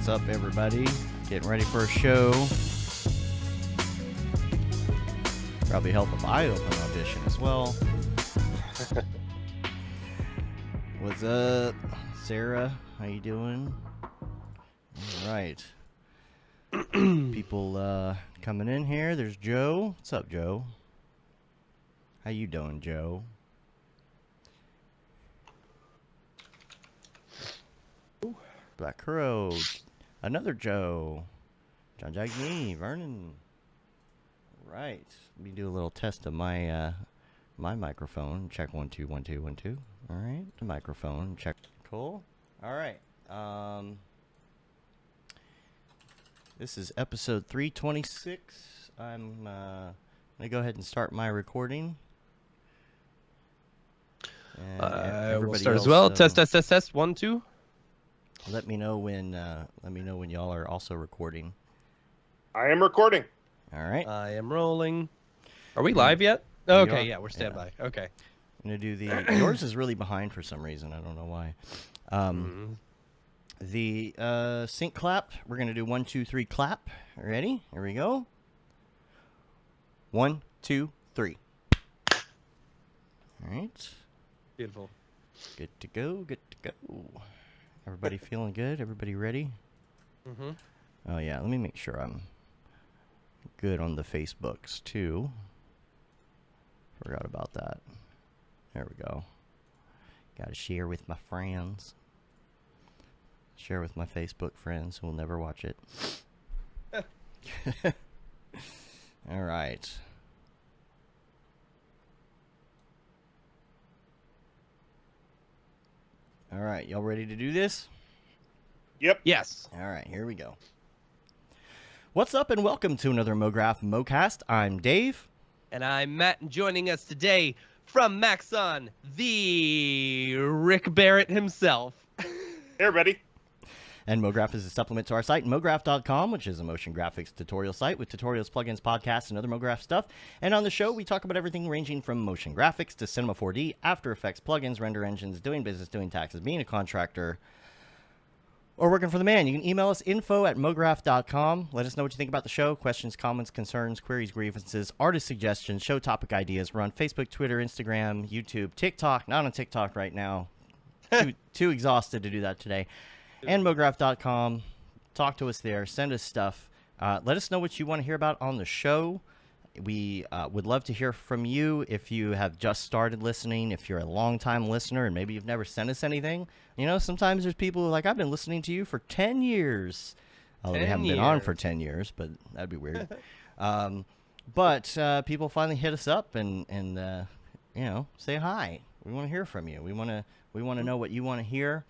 up, everybody? Getting ready for a show. Probably help if I open audition as well. What's up, Sarah? How you doing? All right. People coming in here. There's Joe. What's up, Joe? How you doing, Joe? Black Crow. Another Joe. John Jagme. Vernon. Right. Let me do a little test of my my microphone. Check 1 2 1 2 1 2. All right. The microphone. Check. Cool. All right. This is episode 326. I'm gonna go ahead and start my recording. We'll start as well. Test. 1 2. Let me know when y'all are also recording. I am recording. All right. I am rolling. Are we live yet? Oh, okay, are? yeah, we're standby. Yeah. Okay. I'm gonna do the. Yours is really behind for some reason. I don't know why. The sync clap. We're gonna do 1 2 3 clap. Ready? Here we go. 1 2 3. All right. Beautiful. Good to go. Good to go. Everybody feeling good? Everybody ready? Mm-hmm. Oh yeah. Let me make sure I'm good on the Facebooks too. Forgot about that. There we go. Got to share with my friends. Share with my Facebook friends who will never watch it. All right. All right, y'all ready to do this? Yep. Yes. All right, here we go. What's up and welcome to another Mograph Mocast. I'm Dave. And I'm Matt, and joining us today from Maxon, the Rick Barrett himself. Hey, everybody. And Mograph is a supplement to our site, mograph.com, which is a motion graphics tutorial site with tutorials, plugins, podcasts, and other Mograph stuff. And on the show, we talk about everything ranging from motion graphics to Cinema 4D, After Effects, plugins, render engines, doing business, doing taxes, being a contractor, or working for the man. You can email us info@mograph.com. Let us know what you think about the show. Questions, comments, concerns, queries, grievances, artist suggestions, show topic ideas. We're on Facebook, Twitter, Instagram, YouTube, TikTok. Not on TikTok right now. Too exhausted to do that today. And mograph.com. Talk to us there. Send us stuff. Let us know what you want to hear about on the show. We would love to hear from you if you have just started listening, if you're a long-time listener and maybe you've never sent us anything. You know, sometimes there's people who are like, I've been listening to you for 10 years. Although we haven't been on for 10 years, but that'd be weird. But people finally hit us up and you know, say hi. We want to hear from you. We want to know what you want to hear.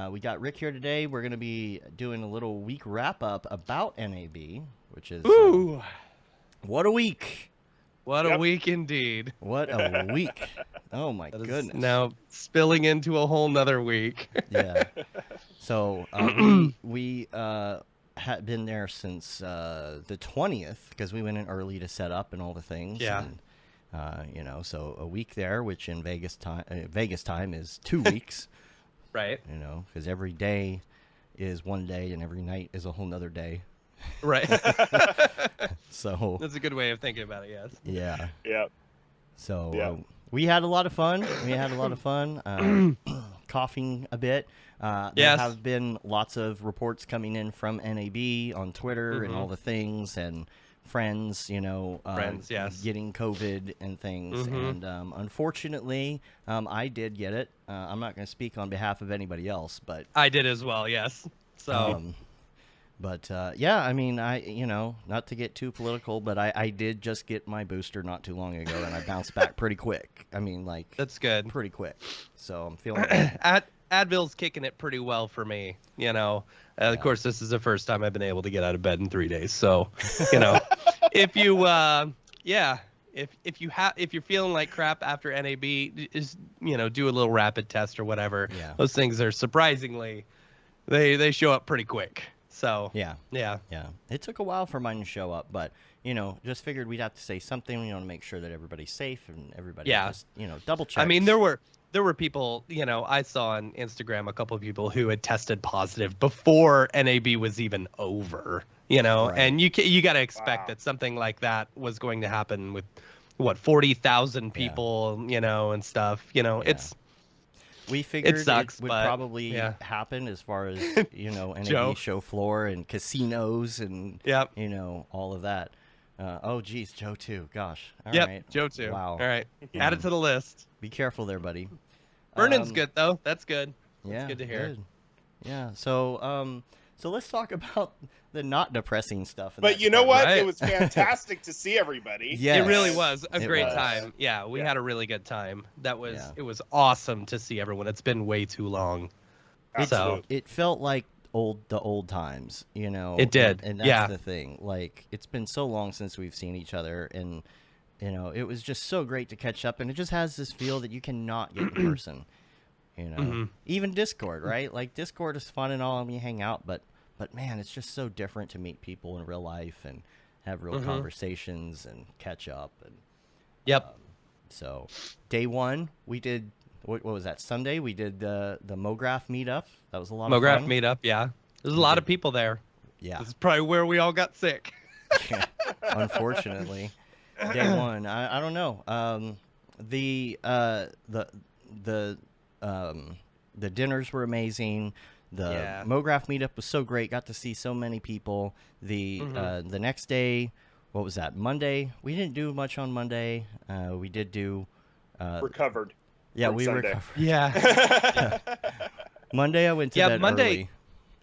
We got Rick here today. We're going to be doing a little week wrap-up about NAB, which is... what a week. What a week indeed. What a week. Oh, my goodness. Now spilling into a whole nother week. Yeah. So we had been there since the 20th because we went in early to set up and all the things. Yeah. And, you know, so a week there, which in Vegas time is 2 weeks. Right. You know, because every day is one day and every night is a whole nother day. Right. So that's a good way of thinking about it, yes. Yeah. Yeah. So we had a lot of fun. Coughing a bit. There have been lots of reports coming in from NAB on Twitter and all the things, and friends, you know, getting COVID and things. And unfortunately, I did get it. I'm not going to speak on behalf of anybody else, but I did as well, yes. So but yeah, I mean, you know, not to get too political, but I did just get my booster not too long ago, and I bounced back pretty quick. I mean, like, that's good. Pretty quick. So I'm feeling good. Advil's kicking it pretty well for me, you know. Of course, this is the first time I've been able to get out of bed in 3 days. So, you know, if you if you're feeling like crap after NAB, is, you know, do a little rapid test or whatever. Yeah. Those things are surprisingly, they show up pretty quick. So yeah. It took a while for mine to show up, but you know, just figured we'd have to say something, you know, to make sure that everybody's safe and everybody just, you know, double check. I mean, there there were people, I saw on Instagram a couple of people who had tested positive before NAB was even over, Right. and you got to expect Wow. that something like that was going to happen with 40,000 people, and stuff. It's We figured sucks, it would but, probably yeah. happen as far as, NAB Joe. show floor and casinos and, Yep. all of that. Oh, geez, Joe too. Gosh. All Yep, right. Joe too. Wow. All right, Yeah. add it to the list. Be careful there, buddy. Vernon's Um, good though. That's good. Yeah. That's good to hear. Good. Yeah. So let's talk about the not depressing stuff. in But that you know what? department. Right. It was fantastic to see everybody. Yes. It really was a It great was. time. Yeah, we Yeah. had a really good time. Yeah. It was awesome to see everyone. It's been way too long. Absolutely. It felt like the old times, It did, and that's yeah. the thing. Like, it's been so long since we've seen each other, and it was just so great to catch up, and it just has this feel that you cannot get in person. Mhm. Even Discord, right? Like, Discord is fun and all, and we hang out, but man, it's just so different to meet people in real life and have real Mhm. conversations and catch up. And Yep. so, day one, we did. What was that? Sunday, we did the Mograph meetup. That was a lot of Mograph fun. meetup. Yeah, there's a We lot did. of people there. Yeah. This is probably where we all got sick. Unfortunately, day one. I don't know. The dinners were amazing. The Yeah. Mograph meetup was so great. Got to see so many people. The next day, what was that? Monday. We didn't do much on Monday. We did do. Recovered. Yeah, from we Sunday. recovered. Yeah. Monday, I went to Yeah, bed Monday-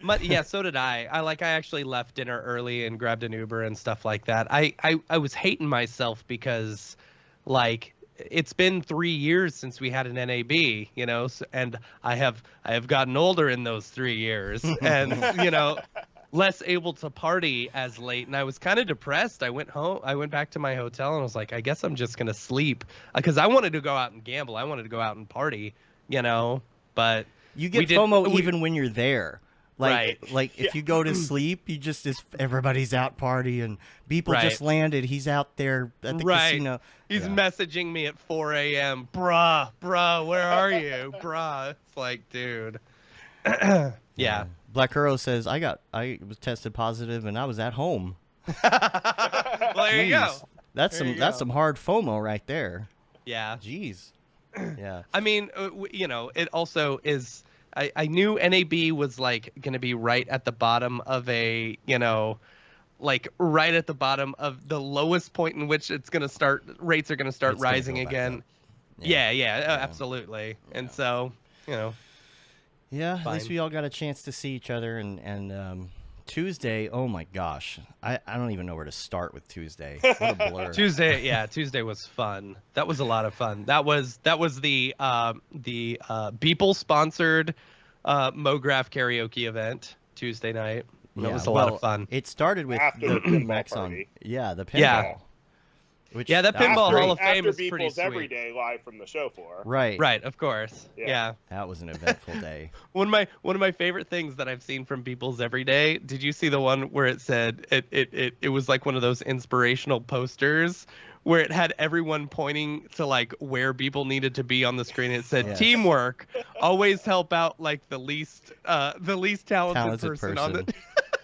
early. Yeah, so did I. I actually left dinner early and grabbed an Uber and stuff like that. I was hating myself because, like, it's been 3 years since we had an NAB, and I have gotten older in those 3 years, and less able to party as late, and I was kind of depressed. I went back to my hotel and was like, I guess I'm just gonna sleep, because I wanted to go out and gamble. I wanted to go out and party, but You we get did- FOMO we- even when you're there. Like, Right. if you go to sleep, you just everybody's out partying. People Right. just landed. He's out there at the Right. casino. He's Yeah. messaging me at 4 a.m. Bruh, where are you? Bruh. It's like, dude. Yeah. Black Hero says I was tested positive and I was at home. Well, there you go. Jeez. That's There you that's go. some hard FOMO right there. Yeah. Jeez. Yeah. I mean, it also is. I knew NAB was like going to be right at the bottom of a, like right at the bottom of the lowest point in which rates are going to start It's gonna rising go back again. up. Yeah, absolutely. And so, Yeah, at least Fine. we all got a chance to see each other. And Tuesday, oh my gosh, I don't even know where to start with Tuesday. What a blur. Tuesday was fun. That was a lot of fun. That was the Beeple sponsored Mograph karaoke event Tuesday night. That was a lot of fun. It started with After the the pinball Max on, party. the pinball. Yeah. Which, Yeah, that pinball After, Hall of Fame after is pretty Beeple's sweet. every day live from the show floor. Right. Right, of course. Yeah. That was an eventful day. One of my favorite things that I've seen from Beeple's Every Day. Did you see the one where it said it was like one of those inspirational posters where it had everyone pointing to like where Beeple needed to be on the screen? It said Yes. teamwork, always help out like the least talented person on the.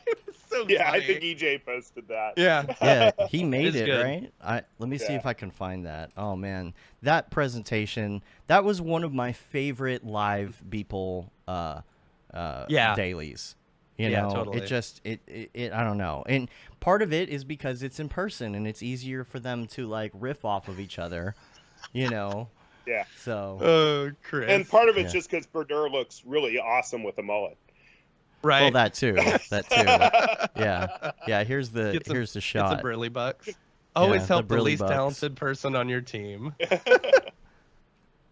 It was so Yeah, funny. I think EJ posted that. Yeah. Yeah, he made It's it, good. right? Let me see Yeah. if I can find that. Oh man, that presentation, that was one of my favorite live Beeple Yeah. dailies. Yeah, know, totally. it just it I don't know. And part of it is because it's in person and it's easier for them to like riff off of each other, Yeah. So Oh, Chris. And part of it's Yeah. just because Berdeur looks really awesome with a mullet. right. well, that too. Yeah. Here's the Get some- here's the It's a shot. Burley Bucks. Always the help the Burley least Bucks. talented person on your team.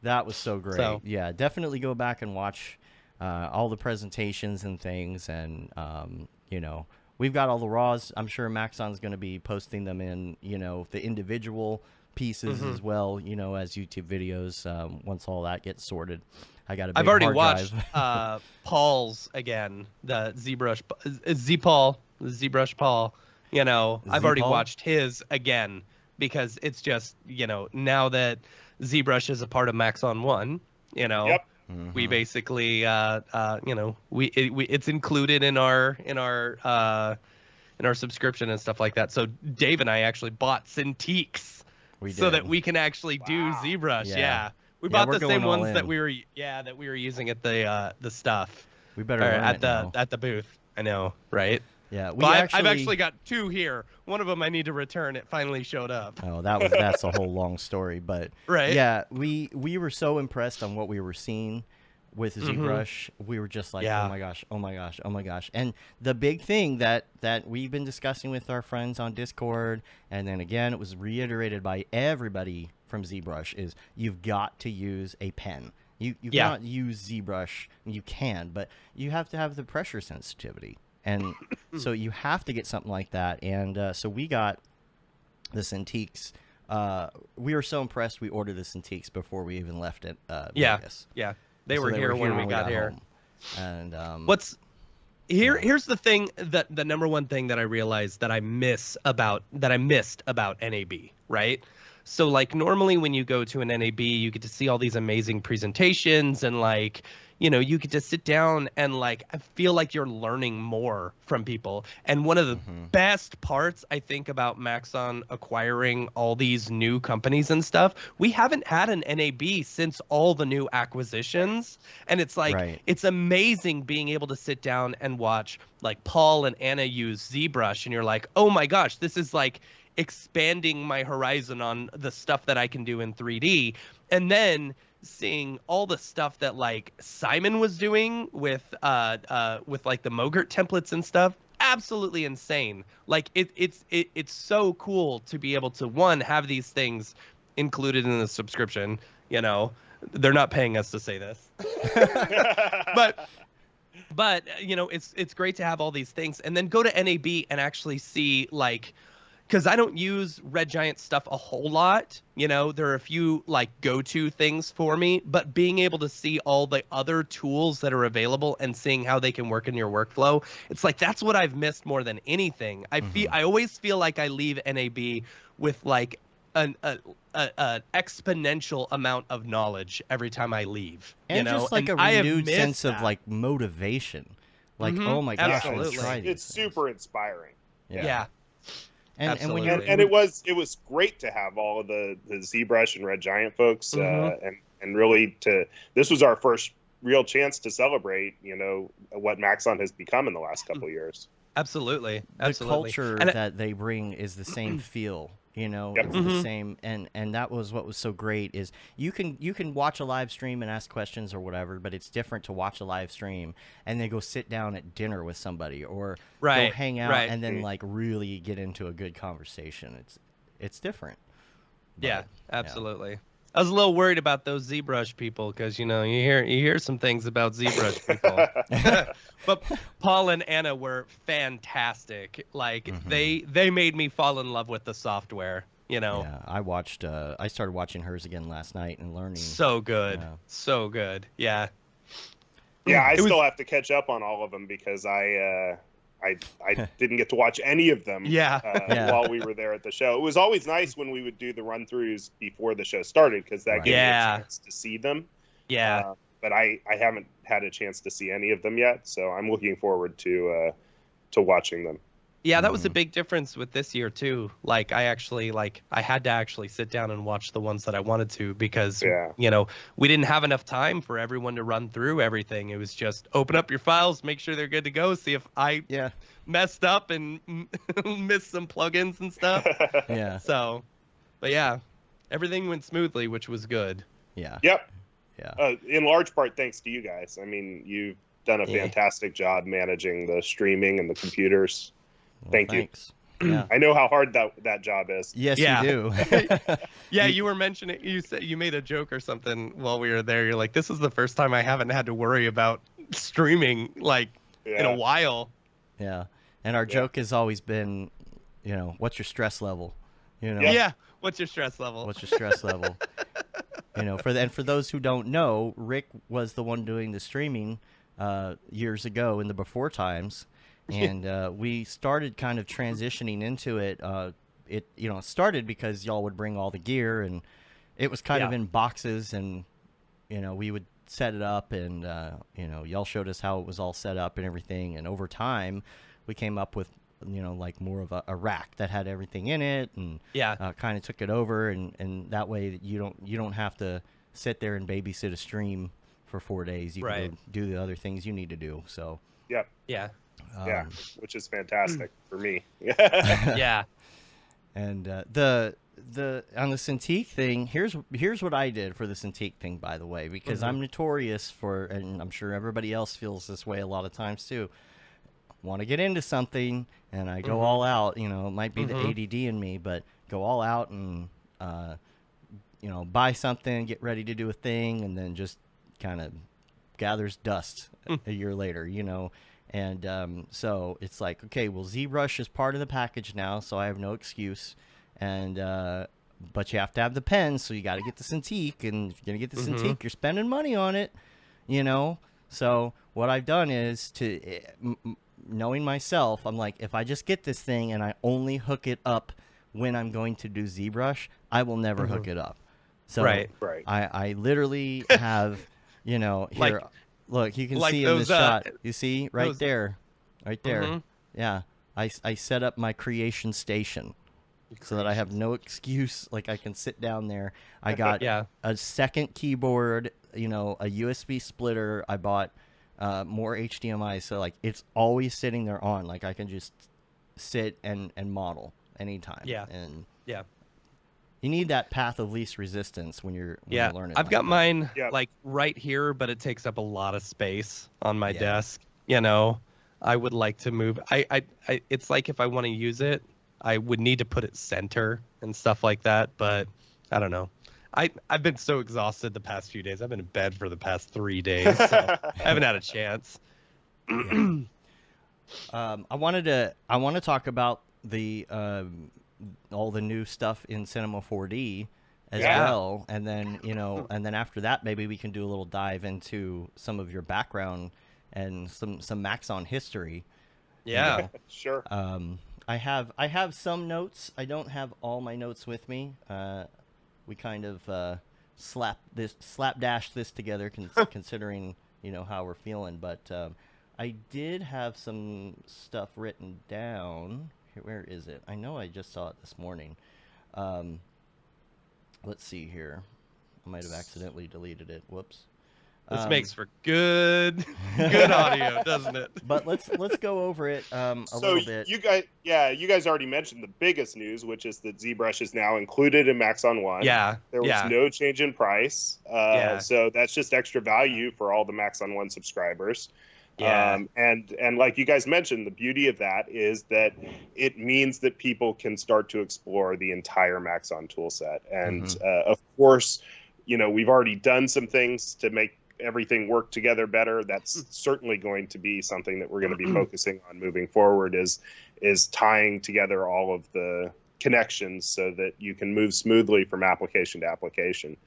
That was so great. So- Yeah, definitely go back and watch all the presentations and things. And, we've got all the raws. I'm sure Maxon's going to be posting them in, the individual pieces Mm-hmm. as well, as YouTube videos once all that gets sorted. I got a big I've already hard watched drive. Paul's again, the ZBrush Paul. I've already Z-Paul? watched his again because it's just, now that ZBrush is a part of Max on One, You know, Yep. we basically, it's included in our subscription and stuff like that. So Dave and I actually bought Cintiqs so that we can actually do ZBrush. Yeah. We bought the same ones that we were using at the stuff. We better learn at it now. at the booth. I know, right? Yeah, I've actually got 2 here. One of them I need to return. It finally showed up. Oh, that's a whole long story, but right. Yeah, we were so impressed on what we were seeing with ZBrush. We were just like, oh my gosh, oh my gosh, oh my gosh. And the big thing that we've been discussing with our friends on Discord, and then again it was reiterated by everybody from ZBrush, is you've got to use a pen. You cannot use ZBrush. You can, but you have to have the pressure sensitivity. And so you have to get something like that. And so we got the Cintiqs. We were so impressed we ordered the Cintiqs before we even left it. Vegas. Yeah. They were here when we got here. Home. And here's the thing, that the number one thing that I realized that I missed about NAB, right? So like normally when you go to an NAB, you get to see all these amazing presentations and like, you know, you get to sit down and like I feel like you're learning more from people. And one of the best parts I think about Maxon acquiring all these new companies and stuff, we haven't had an NAB since all the new acquisitions. And it's like it's amazing being able to sit down and watch like Paul and Anna use ZBrush and you're like, "Oh my gosh, this is like expanding my horizon on the stuff that I can do in 3D." And then seeing all the stuff that like Simon was doing with like the Mogert templates and stuff, absolutely insane. Like it's so cool to be able to have these things included in the subscription. You know, they're not paying us to say this, but you know, it's great to have all these things and then go to NAB and actually see like. Because I don't use Red Giant stuff a whole lot. You know, there are a few like go-to things for me, but being able to see all the other tools that are available and seeing how they can work in your workflow, it's like that's what I've missed more than anything. I always feel like I leave NAB with like an exponential amount of knowledge every time I leave. And just like a renewed sense of like motivation. Like, oh my gosh, let's try these it's super inspiring. Yeah. And when it was great to have all of the ZBrush and Red Giant folks and really this was our first real chance to celebrate, you know, what Maxon has become in the last couple of years. Absolutely. The culture that they bring is the same feel, you know, it's the same. And that was what was so great is you can watch a live stream and ask questions or whatever, but it's different to watch a live stream and then go sit down at dinner with somebody or go hang out and then like really get into a good conversation. It's different. But, yeah, absolutely. Yeah. I was a little worried about those ZBrush people because, you know, you hear some things about ZBrush people. But Paul and Anna were fantastic. Like, they made me fall in love with the software, you know. Yeah, I started watching hers again last night and learning. So good. Yeah. So good. Yeah. Yeah, I still have to catch up on all of them because I didn't get to watch any of them while we were there at the show. It was always nice when we would do the run-throughs before the show started because that gave me a chance to see them. Yeah. But I haven't had a chance to see any of them yet, so I'm looking forward to watching them. Yeah, that was a big difference with this year too. Like I had to actually sit down and watch the ones that I wanted to because you know, we didn't have enough time for everyone to run through everything. It was just open up your files, make sure they're good to go, see if I messed up and missed some plugins and stuff. So, but yeah, everything went smoothly, which was good. Yeah. Yep. Yeah. In large part thanks to you guys. I mean, you've done a fantastic job managing the streaming and the computers. Well, Thank thanks. you. Yeah. I know how hard that job is. Yes, you do. Yeah, you were mentioning, you said you made a joke or something while we were there. You're like, this is the first time I haven't had to worry about streaming like in a while. Yeah. And our joke has always been, you know, what's your stress level? You know. Yeah. What's your stress level? What's your stress level? You know, for those who don't know, Rick was the one doing the streaming years ago in the before times. And we started kind of transitioning into it. It started because y'all would bring all the gear, and it was kind of in boxes, and we would set it up, and y'all showed us how it was all set up and everything, and over time we came up with like more of a rack that had everything in it, and kind of took it over, and that way you don't have to sit there and babysit a stream for 4 days. You can go do the other things you need to do. So which is fantastic for me. And the on the Cintiq thing, here's what I did for the Cintiq thing, by the way, because I'm notorious for, and I'm sure everybody else feels this way a lot of times too, want to get into something and I go all out. It might be the ADD in me, but go all out and buy something, get ready to do a thing, and then just kind of gathers dust a year later, and so it's like, okay, well, ZBrush is part of the package now, so I have no excuse, and but you have to have the pen, so you got to get the Cintiq, and if you're gonna get the Cintiq, you're spending money on it, so what I've done is, to knowing myself, I'm like, if I just get this thing and I only hook it up when I'm going to do ZBrush, I will never hook it up. So I literally have, here, look, you can see in this shot. You see right there. Yeah, I set up my creation station so that I have no excuse. Like, I can sit down there. I got a second keyboard, a USB splitter. I bought more HDMI, so like it's always sitting there on. Like, I can just sit and model anytime. And you need that path of least resistance when you're learning. I've got mine like right here, but it takes up a lot of space on my desk. I would like to move. I it's like, if I want to use it, I would need to put it center and stuff like that. But I don't know. I've been so exhausted the past few days. I've been in bed for the past 3 days, so I haven't had a chance. I want to talk about the all the new stuff in Cinema 4D as well, and then and then after that, maybe we can do a little dive into some of your background and some Maxon history. Sure. I have some notes. I don't have all my notes with me. We kind of slapdash this together, considering how we're feeling. But I did have some stuff written down. Here, where is it? I know I just saw it this morning. Let's see here. I might have accidentally deleted it. Whoops. This makes for good audio, doesn't it? But let's go over it a little bit. You guys already mentioned the biggest news, which is that ZBrush is now included in Maxon 1. There was no change in price, so that's just extra value for all the Maxon 1 subscribers. And like you guys mentioned, the beauty of that is that it means that people can start to explore the entire Maxon toolset. And of course, we've already done some things to make everything work together better. That's certainly going to be something that we're going to be focusing on moving forward, is tying together all of the connections so that you can move smoothly from application to application.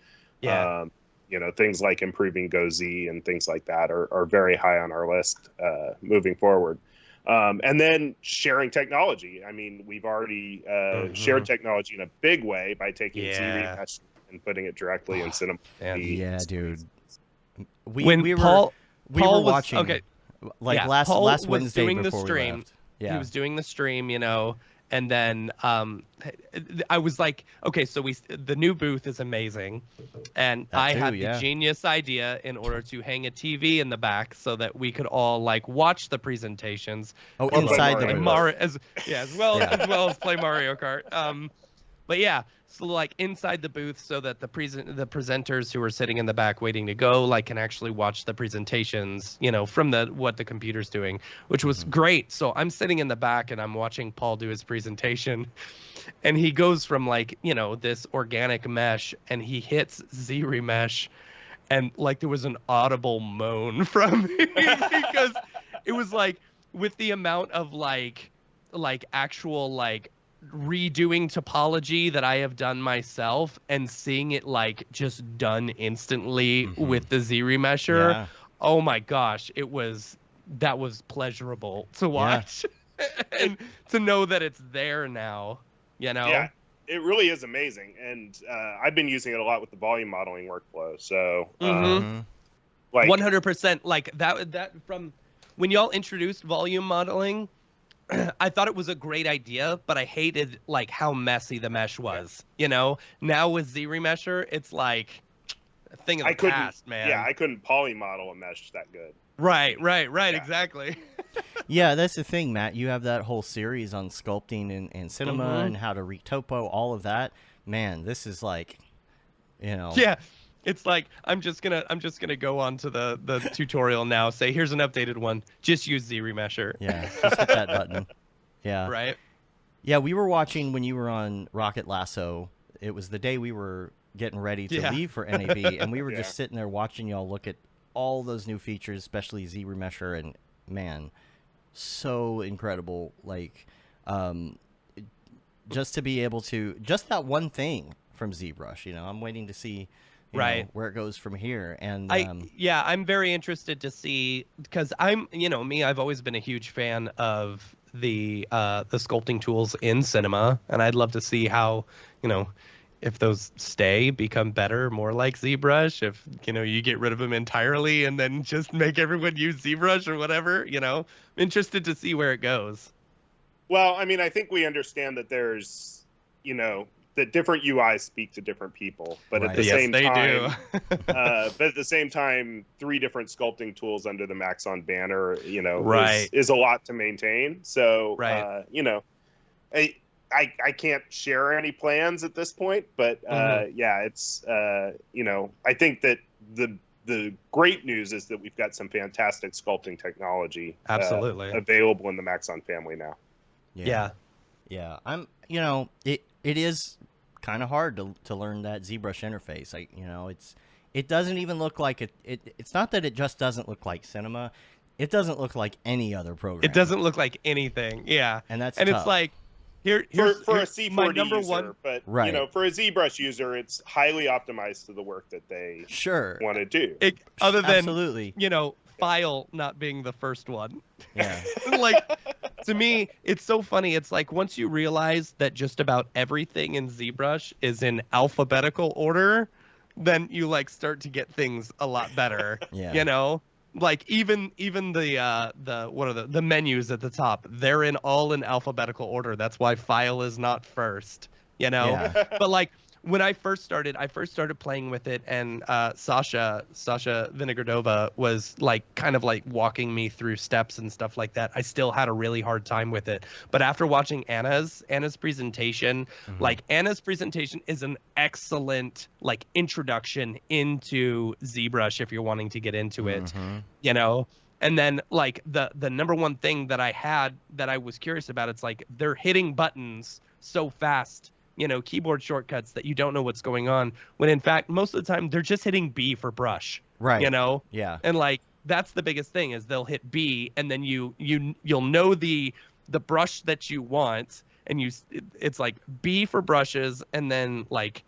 Things like improving GoZ and things like that are very high on our list moving forward. And then sharing technology. I mean, we've already shared technology in a big way by taking ZRemesh and putting it directly in Cinema. Dude. We were watching last Wednesday doing before the stream. We left. He was doing the stream, and then I was like, okay, so the new booth is amazing, and I had the genius idea in order to hang a TV in the back so that we could all watch the presentations. Oh, inside the booth. As well as play Mario Kart. But so inside the booth, so that the presenters who are sitting in the back waiting to go can actually watch the presentations, from what the computer's doing, which was great. So I'm sitting in the back and I'm watching Paul do his presentation, and he goes from this organic mesh, and he hits ZRemesh, and there was an audible moan from me because it was with the amount of actual redoing topology that I have done myself, and seeing it just done instantly with the ZRemesher. Oh my gosh, that was pleasurable to watch. And to know that it's there now, it really is amazing, and I've been using it a lot with the volume modeling workflow. So, like 100%, like that from when y'all introduced volume modeling, I thought it was a great idea, but I hated like how messy the mesh was. You know, now with ZRemesher, it's like a thing of the past, man. Yeah, I couldn't poly model a mesh that good. Right, exactly. Yeah, that's the thing, Matt. You have that whole series on sculpting and cinema and how to retopo, all of that. Man, this is like, you know. Yeah, it's like I'm just gonna go on to the tutorial now. Say here's an updated one. Just use ZRemesher. Yeah, just hit that button. Yeah. Right. Yeah, we were watching when you were on Rocket Lasso. It was the day we were getting ready to leave for NAB, and we were just sitting there watching y'all look at all those new features, especially ZRemesher, and man, so incredible. Like, just to be able to, just that one thing from ZBrush, you know, I'm waiting to see you know, where it goes from here. And I'm very interested to see, because I'm, you know, I've always been a huge fan of the sculpting tools in cinema, and I'd love to see how, you know, if those become better, more like ZBrush, if, you know, you get rid of them entirely and then just make everyone use ZBrush or whatever, you know, I'm interested to see where it goes. Well, I mean, I think we understand that there's, you know, that different UIs speak to different people, but at the same time, but at the same time, 3 different sculpting tools under the Maxon banner, you know, is a lot to maintain. So, you know, I can't share any plans at this point, but yeah, it's you know, I think that the great news is that we've got some fantastic sculpting technology available in the Maxon family now. Yeah. I'm, you know, it is kind of hard to learn that ZBrush interface. You know, it doesn't even look like it's not that it just doesn't look like cinema. It doesn't look like any other program. It doesn't look like anything. Yeah. And that's tough. It's like, here's for a C4D number user, one, but you know, for a ZBrush user, it's highly optimized to the work that they want to do. Other than absolutely, you know, file not being the first one. Yeah. Like, to me, it's so funny. It's like once you realize that just about everything in ZBrush is in alphabetical order, then you like start to get things a lot better. You know? Like even the menus at the top, they're all in alphabetical order. That's why file is not first, you know. But like when I first started playing with it, and Sasha Vinogradova was like kind of like walking me through steps and stuff like that. I still had a really hard time with it. But after watching Anna's presentation, like Anna's presentation is an excellent like introduction into ZBrush if you're wanting to get into it, you know. And then like the number one thing that I had that I was curious about, it's like they're hitting buttons so fast, you know, keyboard shortcuts, that you don't know what's going on, when in fact most of the time they're just hitting B for brush, you know. And like that's the biggest thing, is they'll hit B, and then you'll know the brush that you want, and it's like B for brushes, and then like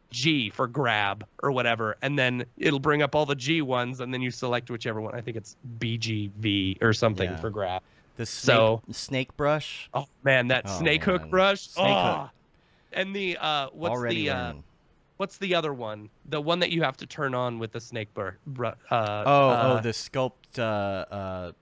G for grab or whatever, and then it'll bring up all the G ones, and then you select whichever one. I think it's BGV or something for grab. The snake brush. Oh man, that snake hook brush. Hook. And the what's the other one? The one that you have to turn on with the snake the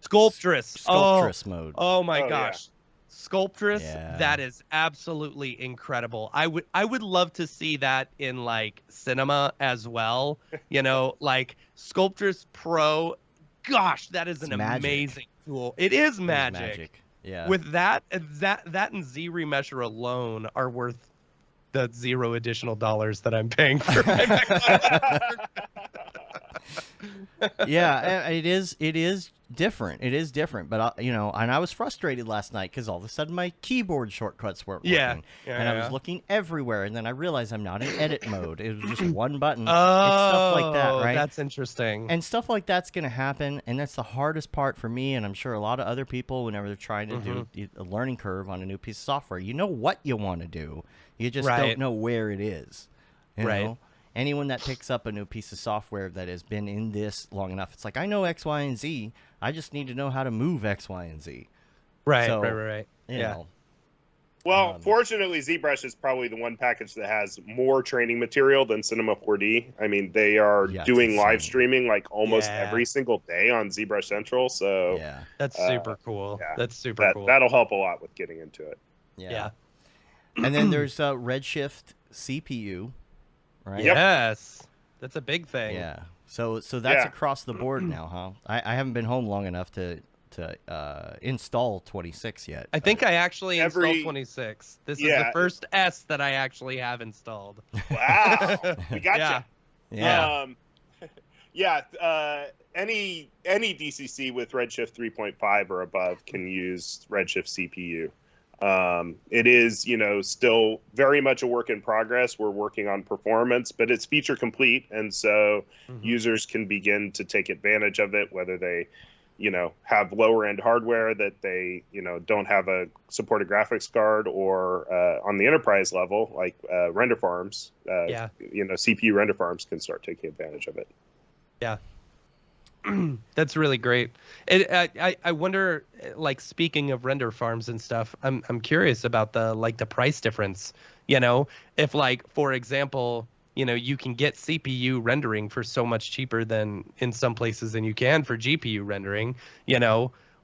Sculptris mode. Oh my gosh. Sculptris, that is absolutely incredible. I would love to see that in like cinema as well. You know, like Sculptris Pro. Gosh, that is an amazing tool. It is magic. Yeah. With that and ZRemesher alone are worth the $0 additional that I'm paying for my Yeah, it is different. It is different, but you know, and I was frustrated last night because all of a sudden my keyboard shortcuts weren't working, and I was looking everywhere, and then I realized I'm not in edit mode. It was just one button. It's stuff like that, right? That's interesting. And stuff like that's going to happen, and that's the hardest part for me, and I'm sure a lot of other people, whenever they're trying to do a learning curve on a new piece of software, you know what you want to do. You just don't know where it is. You know? Anyone that picks up a new piece of software that has been in this long enough, it's like, I know X, Y, and Z. I just need to know how to move X, Y, and Z. Right. So, You know, Well, fortunately, ZBrush is probably the one package that has more training material than Cinema 4D. I mean, they are doing live streaming like almost every single day on ZBrush Central. So yeah, that's super cool. Yeah, that's super cool. That'll help a lot with getting into it. Yeah. And then there's Redshift CPU, right? Yes, that's a big thing. Yeah. So that's across the board now, huh? I haven't been home long enough to install 26 yet. I think I actually installed 26. This is the first S that I actually have installed. Wow, we got you. Yeah. Any DCC with Redshift 3.5 or above can use Redshift CPU. It is, still very much a work in progress. We're working on performance, but it's feature complete, and so users can begin to take advantage of it, whether they have lower end hardware that they, don't have a supported graphics card, or on the enterprise level, like render farms, CPU render farms can start taking advantage of it. Yeah. That's really great. I wonder, like, speaking of render farms and stuff, I'm curious about the price difference, if, like, for example, you can get CPU rendering for so much cheaper than in some places than you can for GPU rendering,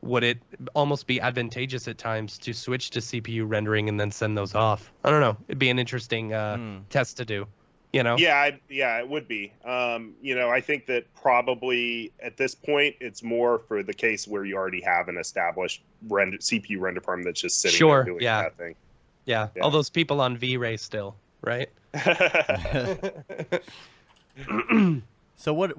would it almost be advantageous at times to switch to CPU rendering and then send those off? I don't know. It'd be an interesting test to do, Yeah, it would be. I think that probably at this point, it's more for the case where you already have an established CPU render farm that's just sitting there doing that thing. Yeah, all those people on V-Ray still, right? So what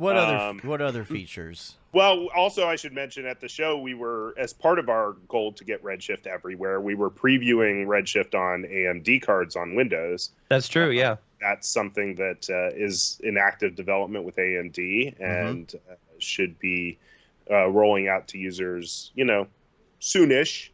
other features? Well, also I should mention at the show, we were, as part of our goal to get Redshift everywhere, we were previewing Redshift on AMD cards on Windows. That's true, yeah. That's something that is in active development with AMD and should be rolling out to users, soonish.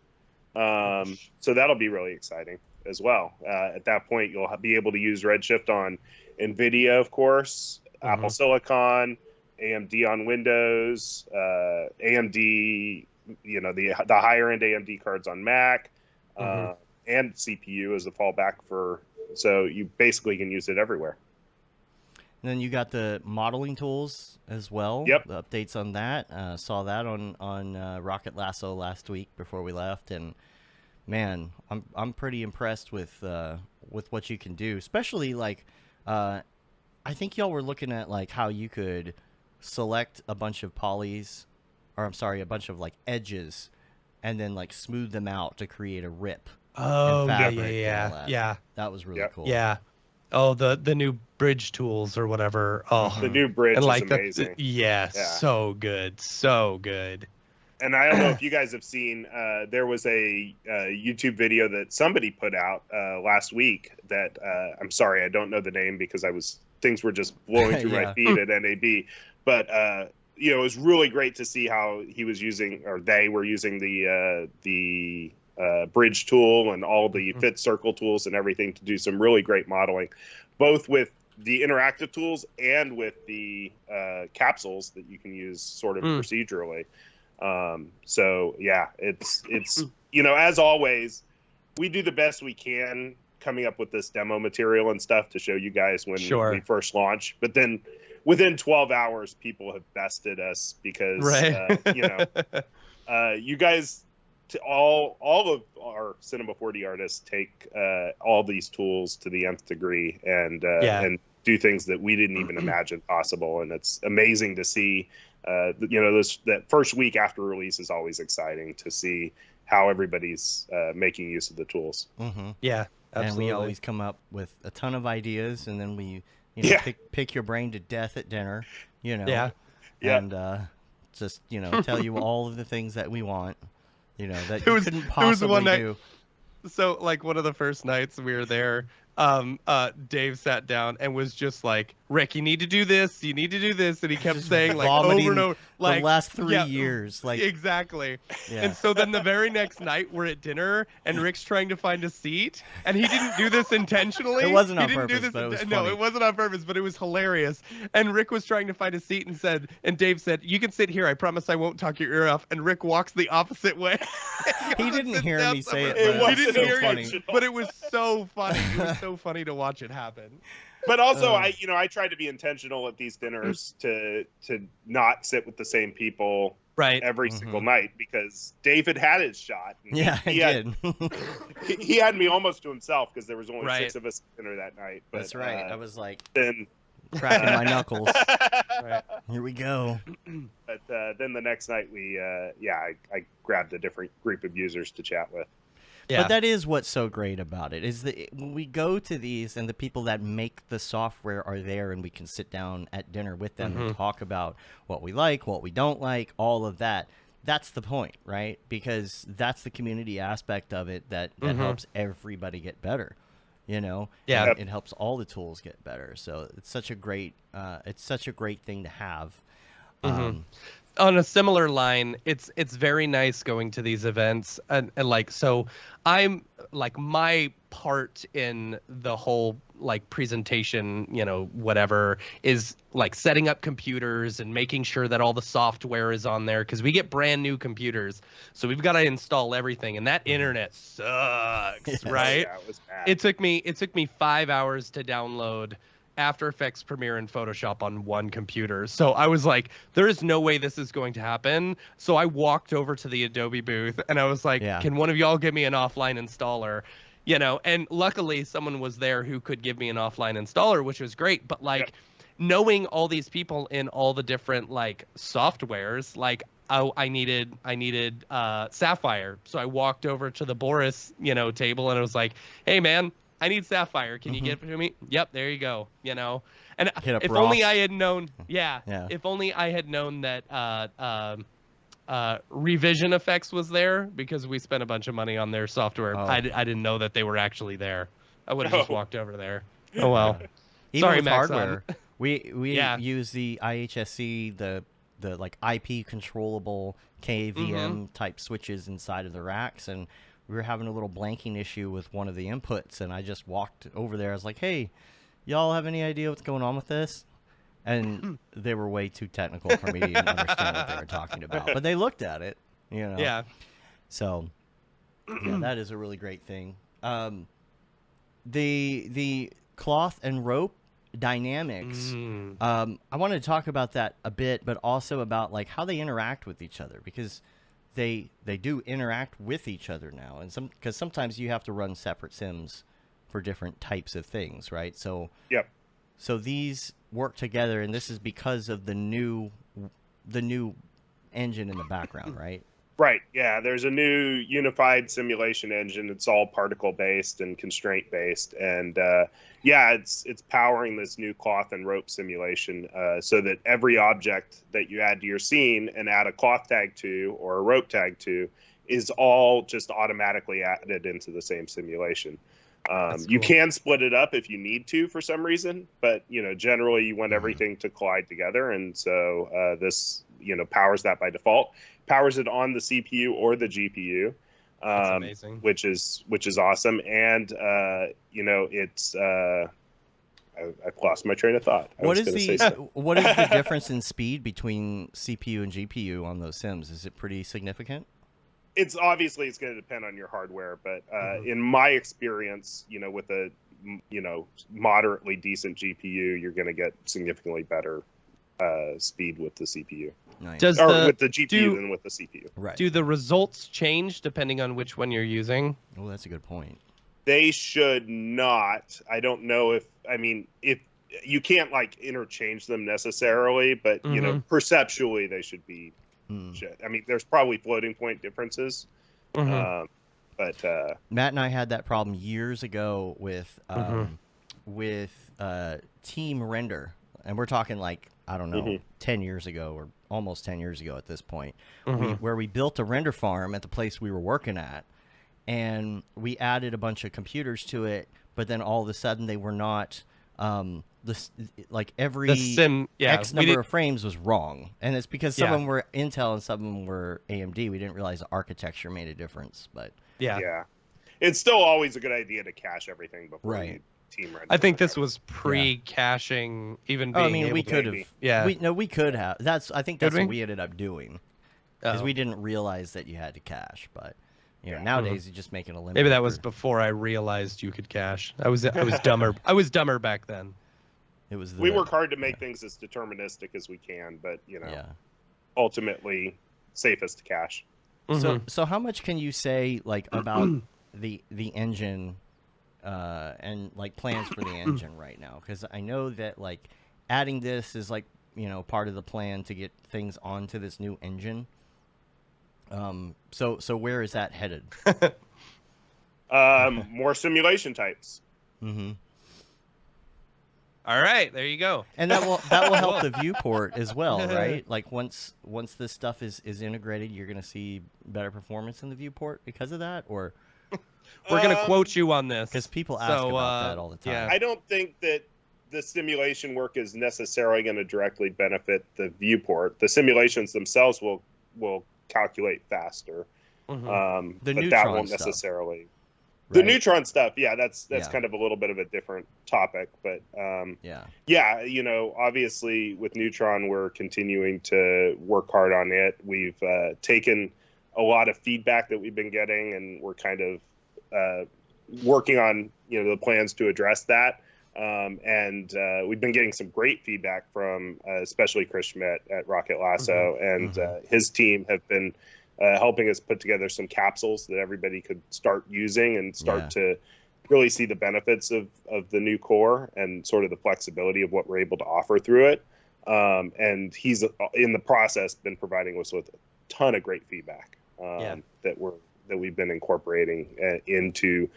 So that'll be really exciting as well. At that point, you'll be able to use Redshift on NVIDIA, of course, Apple Silicon, AMD on Windows, AMD, the higher end AMD cards on Mac, and CPU as a fallback so you basically can use it everywhere. And then you got the modeling tools as well. Yep. The updates on that. Saw that on Rocket Lasso last week before we left, and man, I'm pretty impressed with what you can do. Especially like, I think y'all were looking at like how you could select a bunch of polys, or I'm sorry, a bunch of like edges, and then like smooth them out to create a rip. Oh, yeah. That was really cool. Yeah. Oh, the new bridge tools or whatever. Oh, the new bridge is amazing. So good. So good. And I don't know if you guys have seen, there was a YouTube video that somebody put out last week that, I'm sorry, I don't know the name because things were just blowing through my feed at NAB. But, it was really great to see how he was using, or they were using the bridge tool and all the fit circle tools and everything to do some really great modeling, both with the interactive tools and with the capsules that you can use sort of procedurally. So yeah, it's as always, we do the best we can coming up with this demo material and stuff to show you guys when we first launch, but then within 12 hours people have bested us because you guys, all of our Cinema 4D artists take all these tools to the nth degree and do things that we didn't even imagine possible, and it's amazing to see. That first week after release is always exciting to see how everybody's making use of the tools. Yeah, absolutely. And we always come up with a ton of ideas, and then we pick your brain to death at dinner. And just tell you all of the things that we want. That you couldn't possibly do. So, like, one of the first nights we were there, Dave sat down and was just like, Rick, you need to do this, you need to do this, and he kept Just saying like over and over, like the last 3 years, like exactly. Yeah. And so then the very next night we're at dinner and Rick's trying to find a seat, and he didn't do this intentionally. It wasn't on purpose, but it was funny. No, it wasn't on purpose, but it was hilarious. And Rick was trying to find a seat and Dave said, "You can sit here. I promise I won't talk your ear off." And Rick walks the opposite way. He didn't hear me say it. He didn't hear you, but it was so funny. It was so funny to watch it happen. But also, I try to be intentional at these dinners to not sit with the same people every single night, because David had his shot. Yeah, he did. He had me almost to himself because there was only 6 of us at dinner that night. But, that's right. I was like then cracking my knuckles. Here we go. But then the next night I grabbed a different group of users to chat with. Yeah. But that is what's so great about it, is that when we go to these and the people that make the software are there and we can sit down at dinner with them and talk about what we like, what we don't like, all of that. That's the point, right? Because that's the community aspect of it that helps everybody get better, you know? Yeah. It helps all the tools get better. So it's such a great thing to have. On a similar line, it's very nice going to these events and like, so I'm like, my part in the whole like presentation, you know, whatever, is like setting up computers and making sure that all the software is on there, because we get brand new computers, so we've got to install everything, and that internet sucks. Right? Yeah, it was bad. It took me 5 hours to download After Effects, Premiere, and Photoshop on one computer. So I was like, there is no way this is going to happen. So I walked over to the Adobe booth and I was like, can one of y'all give me an offline installer? You know, and luckily someone was there who could give me an offline installer, which was great. But like knowing all these people in all the different like softwares, like I needed Sapphire. So I walked over to the Boris, you know, table and I was like, hey man, I need Sapphire. Can you get it to me? Yep, there you go. You know, and if only I had known, if only I had known that Revision Effects was there, because we spent a bunch of money on their software. I didn't know that they were actually there. I would have just walked over there. Oh well. Even Sorry, with Max. Hardware, we use the IHSC, the like IP controllable KVM type switches inside of the racks, and we were having a little blanking issue with one of the inputs, and I just walked over there. I was like, hey, y'all have any idea what's going on with this? And they were way too technical for me to even understand what they were talking about. But they looked at it, you know. Yeah. So, yeah, that is a really great thing. The cloth and rope dynamics, I wanted to talk about that a bit, but also about like how they interact with each other, because they do interact with each other now, and because sometimes you have to run separate sims for different types of things, right? So so these work together, and this is because of the new engine in the background, right? Right. Yeah. There's a new unified simulation engine. It's all particle based and constraint based, and it's powering this new cloth and rope simulation, so that every object that you add to your scene and add a cloth tag to or a rope tag to is all just automatically added into the same simulation. You can split it up if you need to for some reason, but you know, generally you want everything to collide together, and so this powers that by default. Powers it on the CPU or the GPU, That's amazing. which is awesome. And it's I've lost my train of thought. What is the difference in speed between CPU and GPU on those sims? Is it pretty significant? It's going to depend on your hardware, but in my experience, with a moderately decent GPU, you're going to get significantly better speed with the CPU. Nice. With the GPU than with the CPU. Right. Do the results change depending on which one you're using? Oh, that's a good point. They should not. I don't know if you can't like interchange them necessarily, but perceptually they should be. I mean, there's probably floating point differences, but Matt and I had that problem years ago with Team Render, and we're talking like, I don't know, 10 years ago or almost 10 years ago at this point, where we built a render farm at the place we were working at, and we added a bunch of computers to it, but then all of a sudden they were not every X number of frames was wrong, and it's because some of them were Intel and some of them were AMD. We didn't realize the architecture made a difference, but yeah, it's still always a good idea to cache everything before you team render. I think this was pre-caching, even being able we could have. Yeah, we could have. I think that's what we ended up doing, because we didn't realize that you had to cache, but. Nowadays you just make an limit. Maybe that was before I realized you could cache. I was dumber. I was dumber back then. We work hard to make things as deterministic as we can, but ultimately safest to cache. So how much can you say about the engine and plans for the engine right now? Because I know that adding this is part of the plan to get things onto this new engine. So where is that headed? More simulation types. Mm-hmm. All right, there you go. And that will help the viewport as well, right? Once this stuff is integrated, you're going to see better performance in the viewport because of that, or we're going to quote you on this because people ask about that all the time. Yeah. I don't think that the simulation work is necessarily going to directly benefit the viewport. The simulations themselves will calculate faster, but that won't necessarily. Right. The neutron stuff, that's kind of a little bit of a different topic, but obviously with neutron we're continuing to work hard on it. We've taken a lot of feedback that we've been getting, and we're kind of working on the plans to address that. And we've been getting some great feedback from especially Chris Schmidt at Rocket Lasso, and his team have been helping us put together some capsules that everybody could start using and start to really see the benefits of the new core and sort of the flexibility of what we're able to offer through it. And he's in the process been providing us with a ton of great feedback that we've been incorporating into.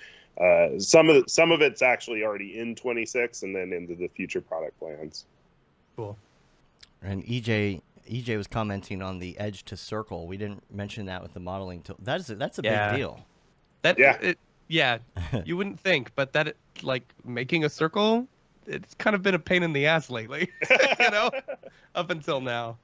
Some of it's actually already in 26 and then into the future product plans. Cool. And EJ was commenting on the edge to circle. We didn't mention that with the modeling tool. That's a big deal. You wouldn't think, but that making a circle, it's kind of been a pain in the ass lately, up until now.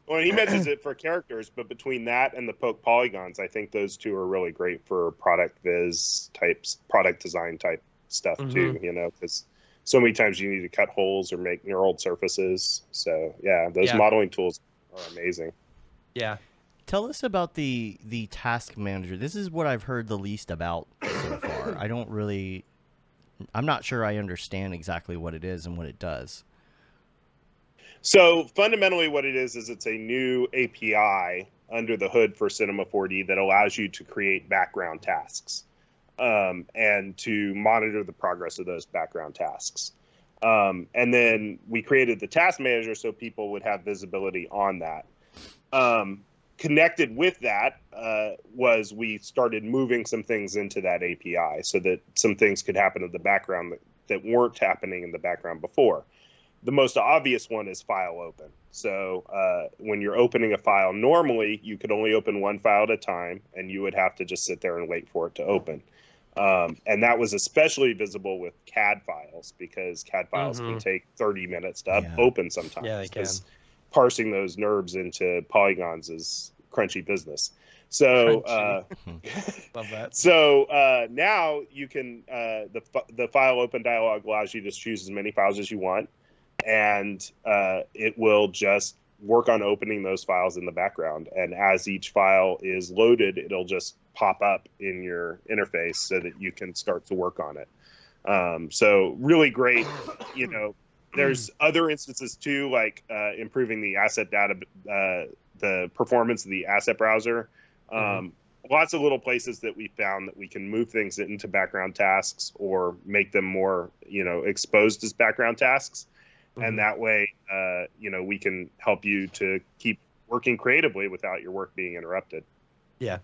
Well, he mentions it for characters, but between that and the poke polygons, I think those two are really great for product viz types, product design type stuff too, because so many times you need to cut holes or make knurled surfaces. So those modeling tools are amazing. Yeah. Tell us about the task manager. This is what I've heard the least about so far. I'm not sure I understand exactly what it is and what it does. So fundamentally what it is it's a new API under the hood for Cinema 4D that allows you to create background tasks and to monitor the progress of those background tasks. And then we created the task manager so people would have visibility on that. Connected with that was we started moving some things into that API so that some things could happen in the background that weren't happening in the background before. The most obvious one is file open. So when you're opening a file, normally you could only open one file at a time, and you would have to just sit there and wait for it to open. And that was especially visible with CAD files, because CAD files can take 30 minutes to open sometimes. Yeah, they can. Parsing those NURBs into polygons is crunchy business. So love that. So now you can the file open dialog allows you to choose as many files as you want. And it will just work on opening those files in the background. And as each file is loaded, it'll just pop up in your interface so that you can start to work on it. So really great. There's other instances too, like improving the asset data, the performance of the asset browser. Lots of little places that we found that we can move things into background tasks or make them more, exposed as background tasks. And that way, we can help you to keep working creatively without your work being interrupted. Yeah.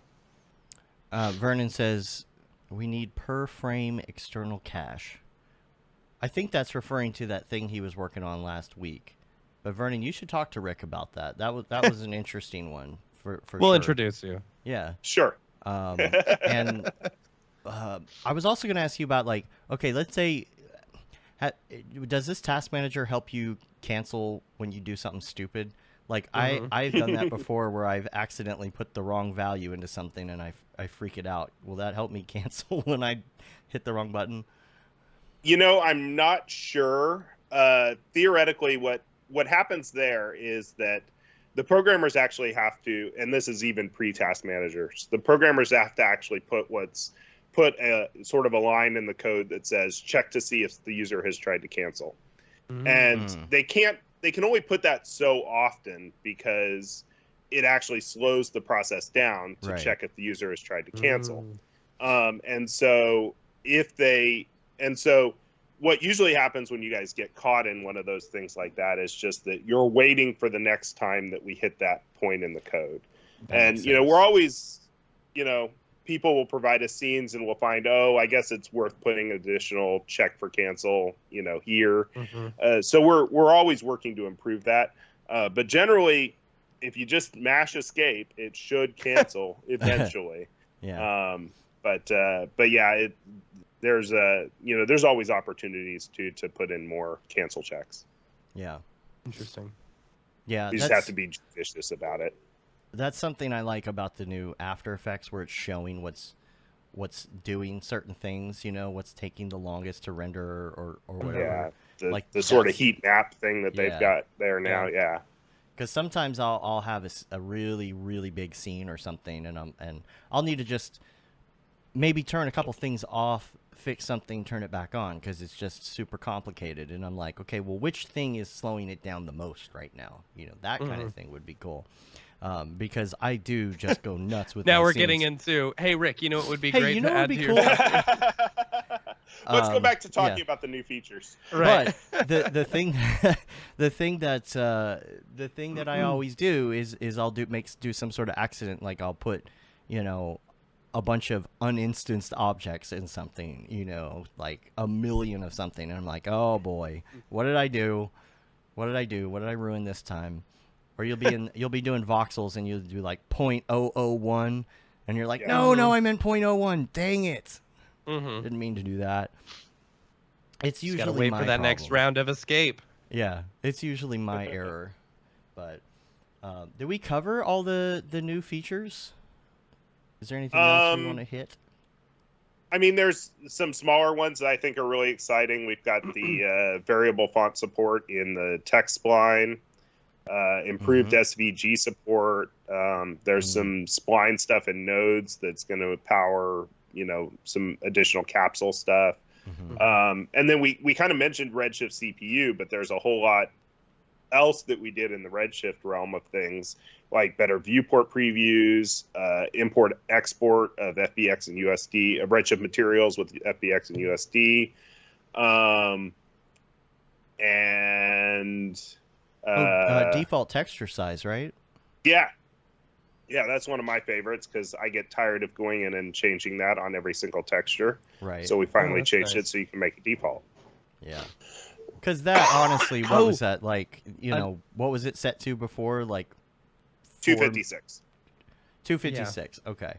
Vernon says, we need per frame external cache. I think that's referring to that thing he was working on last week. But Vernon, you should talk to Rick about that. That was an interesting one for We'll sure. introduce you. Yeah. Sure. And I was also going to ask you about, like, okay, let's say, does this task manager help you cancel when you do something stupid? Like, I've done that before where I've accidentally put the wrong value into something and I freak it out. Will that help me cancel when I hit the wrong button? You know, I'm not sure. Theoretically, what happens there is that the programmers actually have to, and this is even pre-task managers, the programmers have to actually put a sort of a line in the code that says check to see if the user has tried to cancel. And they can only put that so often because it actually slows the process down to check if the user has tried to cancel. And so what usually happens when you guys get caught in one of those things like that is just that you're waiting for the next time that we hit that point in the code. And, you know, we're always, you know, people will provide us scenes and we'll find, oh, I guess it's worth putting additional check for cancel, you know, here. So we're always working to improve that. But generally, if you just mash escape, it should cancel eventually. But yeah, there's always opportunities to put in more cancel checks. Yeah. Interesting. Yeah. You just have to be judicious about it. That's something I like about the new After Effects, where it's showing what's doing certain things, you know, what's taking the longest to render or whatever. Yeah. Like the sort of heat map thing that they've got there now. Yeah. Because sometimes I'll have a really, really big scene or something, and I'll need to just maybe turn a couple things off, fix something, turn it back on, because it's just super complicated. And I'm like, okay, well, which thing is slowing it down the most right now? You know, that kind of thing would be cool. Because I do just go nuts with now my we're scenes. Getting into, hey, Rick, you know what would be great to add to your... Let's go back to talking about the new features. Right. But the thing that I always do is I'll do some sort of accident, like I'll put, you know, a bunch of uninstanced objects in something, you know, like a million of something, and I'm like, oh boy, what did I do? What did I ruin this time? Or you'll be doing voxels and you'll do like 0.001, and you're like, no, I meant 0.01. Dang it. Didn't mean to do that. It's usually gotta wait my for that problem. next round of escape. Yeah, it's usually my error. But did we cover all the new features? Is there anything else we want to hit? I mean, there's some smaller ones that I think are really exciting. We've got the variable font support in the text spline, improved SVG support. There's some spline stuff in nodes that's going to power, you know, some additional capsule stuff. And then we kind of mentioned Redshift CPU, but there's a whole lot else that we did in the Redshift realm of things, like better viewport previews, import export of FBX and USD, of Redshift materials with FBX and USD, and default texture size, right? Yeah, that's one of my favorites because I get tired of going in and changing that on every single texture. Right. So we finally changed it so you can make it default. Yeah. Because that, honestly, what was that, like, you know, what was it set to before? Like 256. 256, okay.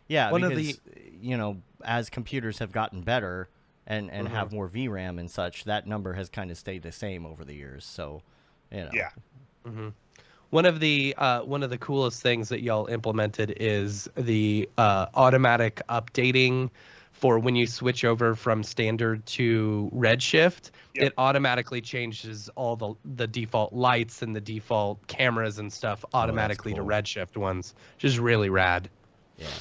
Yeah, because, you know, as computers have gotten better and have more VRAM and such, that number has kind of stayed the same over the years. So, you know. Yeah. One of the coolest things that y'all implemented is the automatic updating for when you switch over from standard to Redshift. It automatically changes all the default lights and the default cameras and stuff automatically to Redshift ones, which is really rad.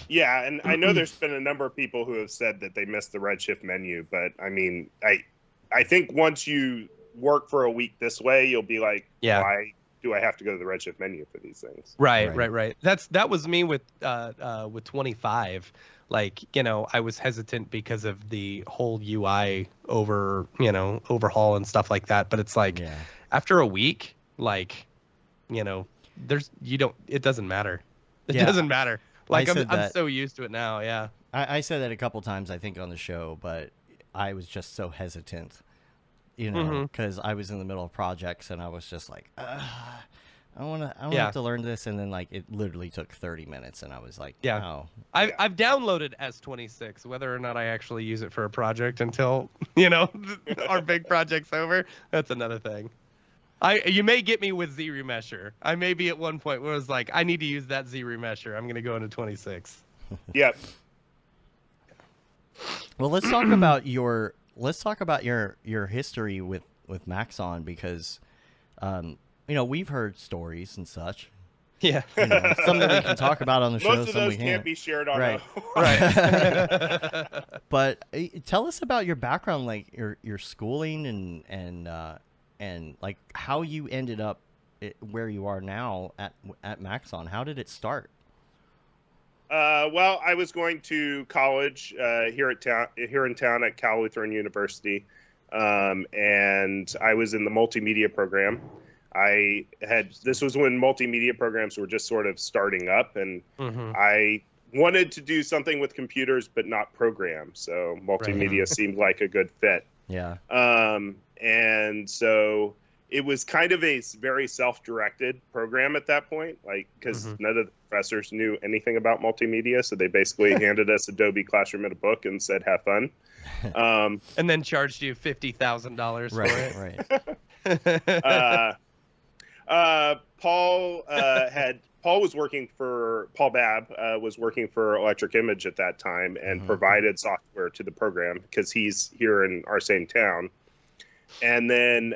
Yeah, and I know there's been a number of people who have said that they missed the Redshift menu, but I mean, I think once you work for a week this way, you'll be like, why do I have to go to the Redshift menu for these things? Right. That was me with 25. Like, you know, I was hesitant because of the whole UI overhaul and stuff like that. But it's like, after a week, like, you know, it doesn't matter. It doesn't matter. Like, I'm so used to it now. Yeah. I said that a couple times, I think, on the show, but I was just so hesitant, you know, because I was in the middle of projects and I was just like, I want to have to learn this, and then like it literally took 30 minutes, and I was like, oh. I've downloaded S26, whether or not I actually use it for a project until our big project's over. That's another thing. You may get me with Z-Remesher. I may be at one point where it was like, I need to use that Z-Remesher. I'm gonna go into 26. Yep. Well, let's talk about your history with Maxon, because we've heard stories and such. Yeah. Some that we can talk about on the show. Most of those can't be shared on right. Right. But tell us about your background, like your schooling and like how you ended up where you are now at Maxon. How did it start? Well, I was going to college here in town at Cal Lutheran University, and I was in the multimedia program. This was when multimedia programs were just sort of starting up, and I wanted to do something with computers, but not program. So multimedia seemed like a good fit. Yeah. And so it was kind of a very self-directed program at that point, like, because none of the professors knew anything about multimedia. So they basically handed us Adobe Classroom and a book and said, have fun. And then charged you $50,000 for it. Right. Paul Babb was working for Electric Image at that time and provided software to the program because he's here in our same town. And then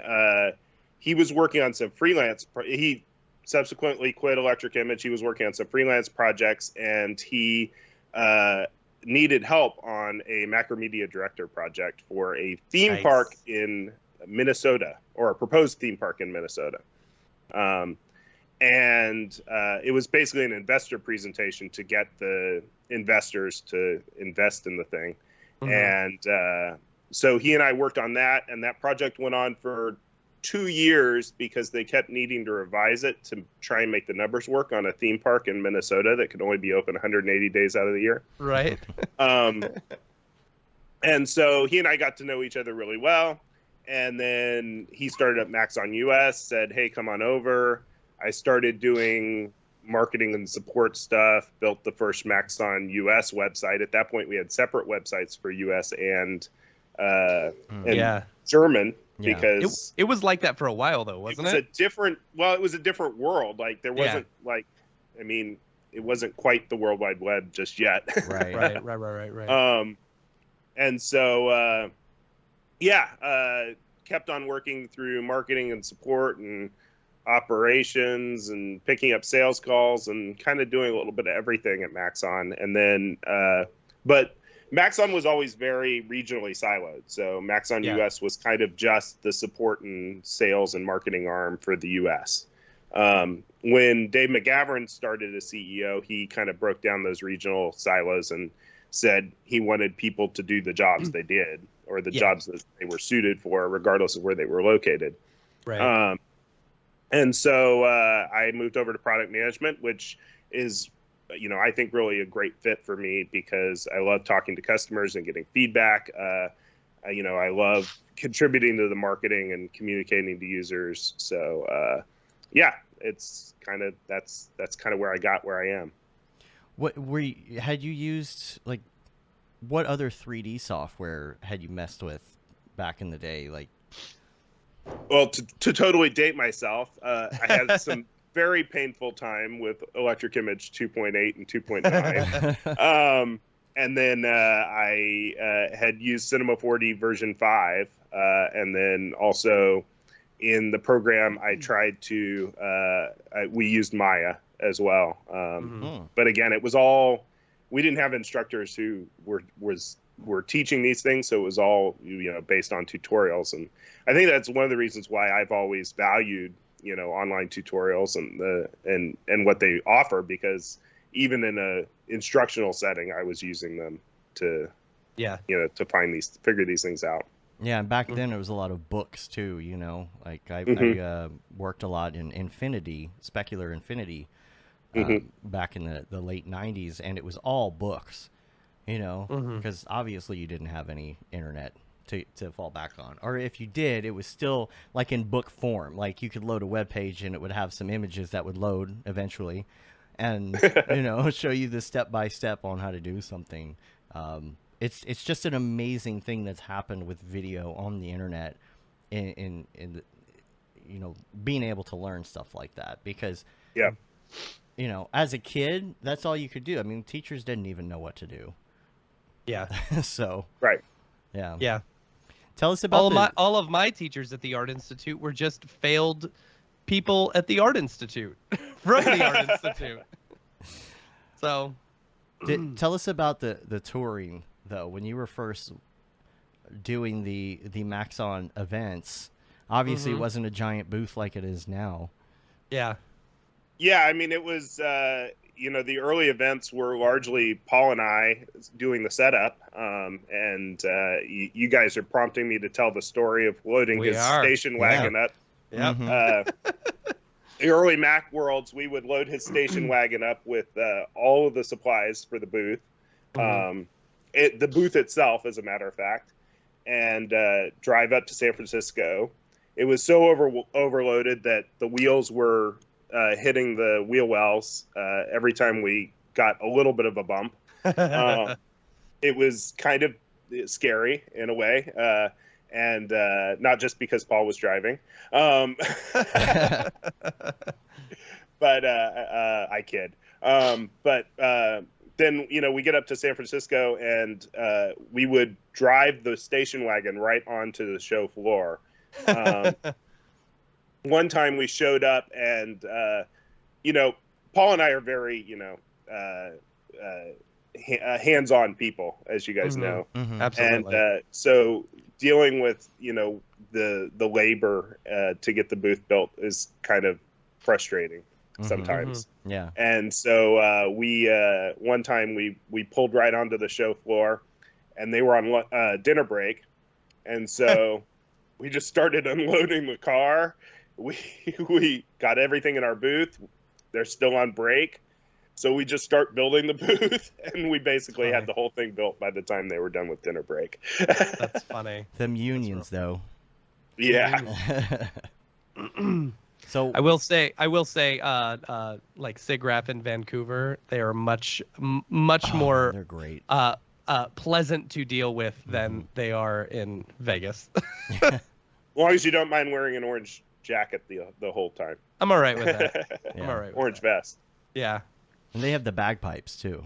he was working on some freelance. He subsequently quit Electric Image. He was working on some freelance projects, and he needed help on a macromedia director project for a theme park in Minnesota, or a proposed theme park in Minnesota. And it was basically an investor presentation to get the investors to invest in the thing. And so he and I worked on that, and that project went on for 2 years because they kept needing to revise it to try and make the numbers work on a theme park in Minnesota that could only be open 180 days out of the year. Right. And so he and I got to know each other really well. And then he started at Maxon US, said, hey, come on over. I started doing marketing and support stuff, built the first Maxon US website. At that point, we had separate websites for US and German, because it was like that for a while, though, wasn't it? It was a different world. Like, there wasn't it wasn't quite the World Wide Web just yet. Right. And so, kept on working through marketing and support and operations and picking up sales calls and kind of doing a little bit of everything at Maxon. And then, but Maxon was always very regionally siloed. So Maxon US was kind of just the support and sales and marketing arm for the US. When Dave McGavran started as CEO, he kind of broke down those regional silos and said he wanted people to do the jobs they did, or the jobs that they were suited for, regardless of where they were located. Right. And so I moved over to product management, which is, I think really a great fit for me because I love talking to customers and getting feedback. I love contributing to the marketing and communicating to users. So, it's kind of that's kind of where I got where I am. Had you used, like, what other 3D software had you messed with back in the day? Like, well, to totally date myself, I had some very painful time with Electric Image 2.8 and 2.9. And then I had used Cinema 4D version 5. And then also in the program, I tried to, we used Maya as well. But again, it was all, we didn't have instructors who were teaching these things. So it was all, based on tutorials. And I think that's one of the reasons why I've always valued, online tutorials and what they offer, because even in a instructional setting, I was using them to, to figure these things out. Yeah, and back then it was a lot of books too, like I worked a lot in Infinity, Specular Infinity, back in the late 90s, and it was all books, because obviously you didn't have any internet to fall back on. Or if you did, it was still like in book form. Like you could load a web page and it would have some images that would load eventually, and show you the step by step on how to do something. It's just an amazing thing that's happened with video on the internet, in being able to learn stuff like that, because as a kid, that's all you could do. I mean, teachers didn't even know what to do. Yeah. So. Right. Yeah. Yeah. Tell us about all of my teachers at the Art Institute were just failed people at the Art Institute from the Art Institute. So. Tell us about the touring though. When you were first doing the Maxon events, obviously it wasn't a giant booth like it is now. Yeah. Yeah, I mean, it was, the early events were largely Paul and I doing the setup, and you guys are prompting me to tell the story of loading his station wagon up. Yep. The early Mac Worlds, we would load his station wagon up with all of the supplies for the booth, the booth itself, as a matter of fact, and drive up to San Francisco. It was so overloaded that the wheels were hitting the wheel wells every time we got a little bit of a bump. It was kind of scary in a way, and not just because Paul was driving, but I kid. But then we get up to San Francisco, and we would drive the station wagon right onto the show floor. One time we showed up, and Paul and I are very hands-on people, as you guys know. Absolutely. And so dealing with the labor to get the booth built is kind of frustrating sometimes. Yeah. And so we one time we pulled right onto the show floor, and they were on dinner break, and so we just started unloading the car. We got everything in our booth. They're still on break. So we just start building the booth, and we basically had the whole thing built by the time they were done with dinner break. That's funny. Them unions, though. Yeah. So I will say, like SIGGRAPH in Vancouver, they are much more. They're great. Pleasant to deal with than they are in Vegas. As long as you don't mind wearing an orange jacket the whole time. I'm all right with that. I'm all right with orange that. vest. Yeah. And they have the bagpipes too.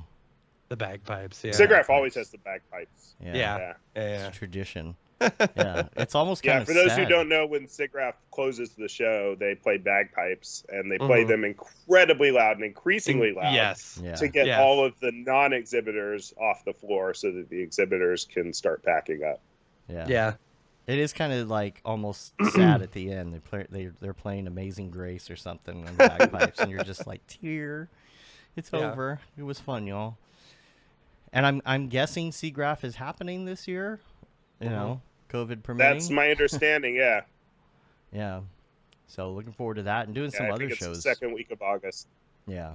The bagpipes, yeah. SIGGRAPH always has the bagpipes. Yeah. It's a tradition. Yeah, it's almost kind of for those sad. who don't know, when SIGGRAPH closes the show, they play bagpipes, and they play them incredibly loud and increasingly loud. Yes. To get all of the non-exhibitors off the floor, so that the exhibitors can start packing up. Yeah. It is kind of like almost sad at the end. They're playing Amazing Grace or something on the bagpipes, and you're just like, tear. It's over. It was fun, y'all. And I'm guessing SIGGRAPH is happening this year. COVID permitting. That's my understanding. Yeah. Yeah. So looking forward to that and doing some other it's shows. The second week of August. Yeah.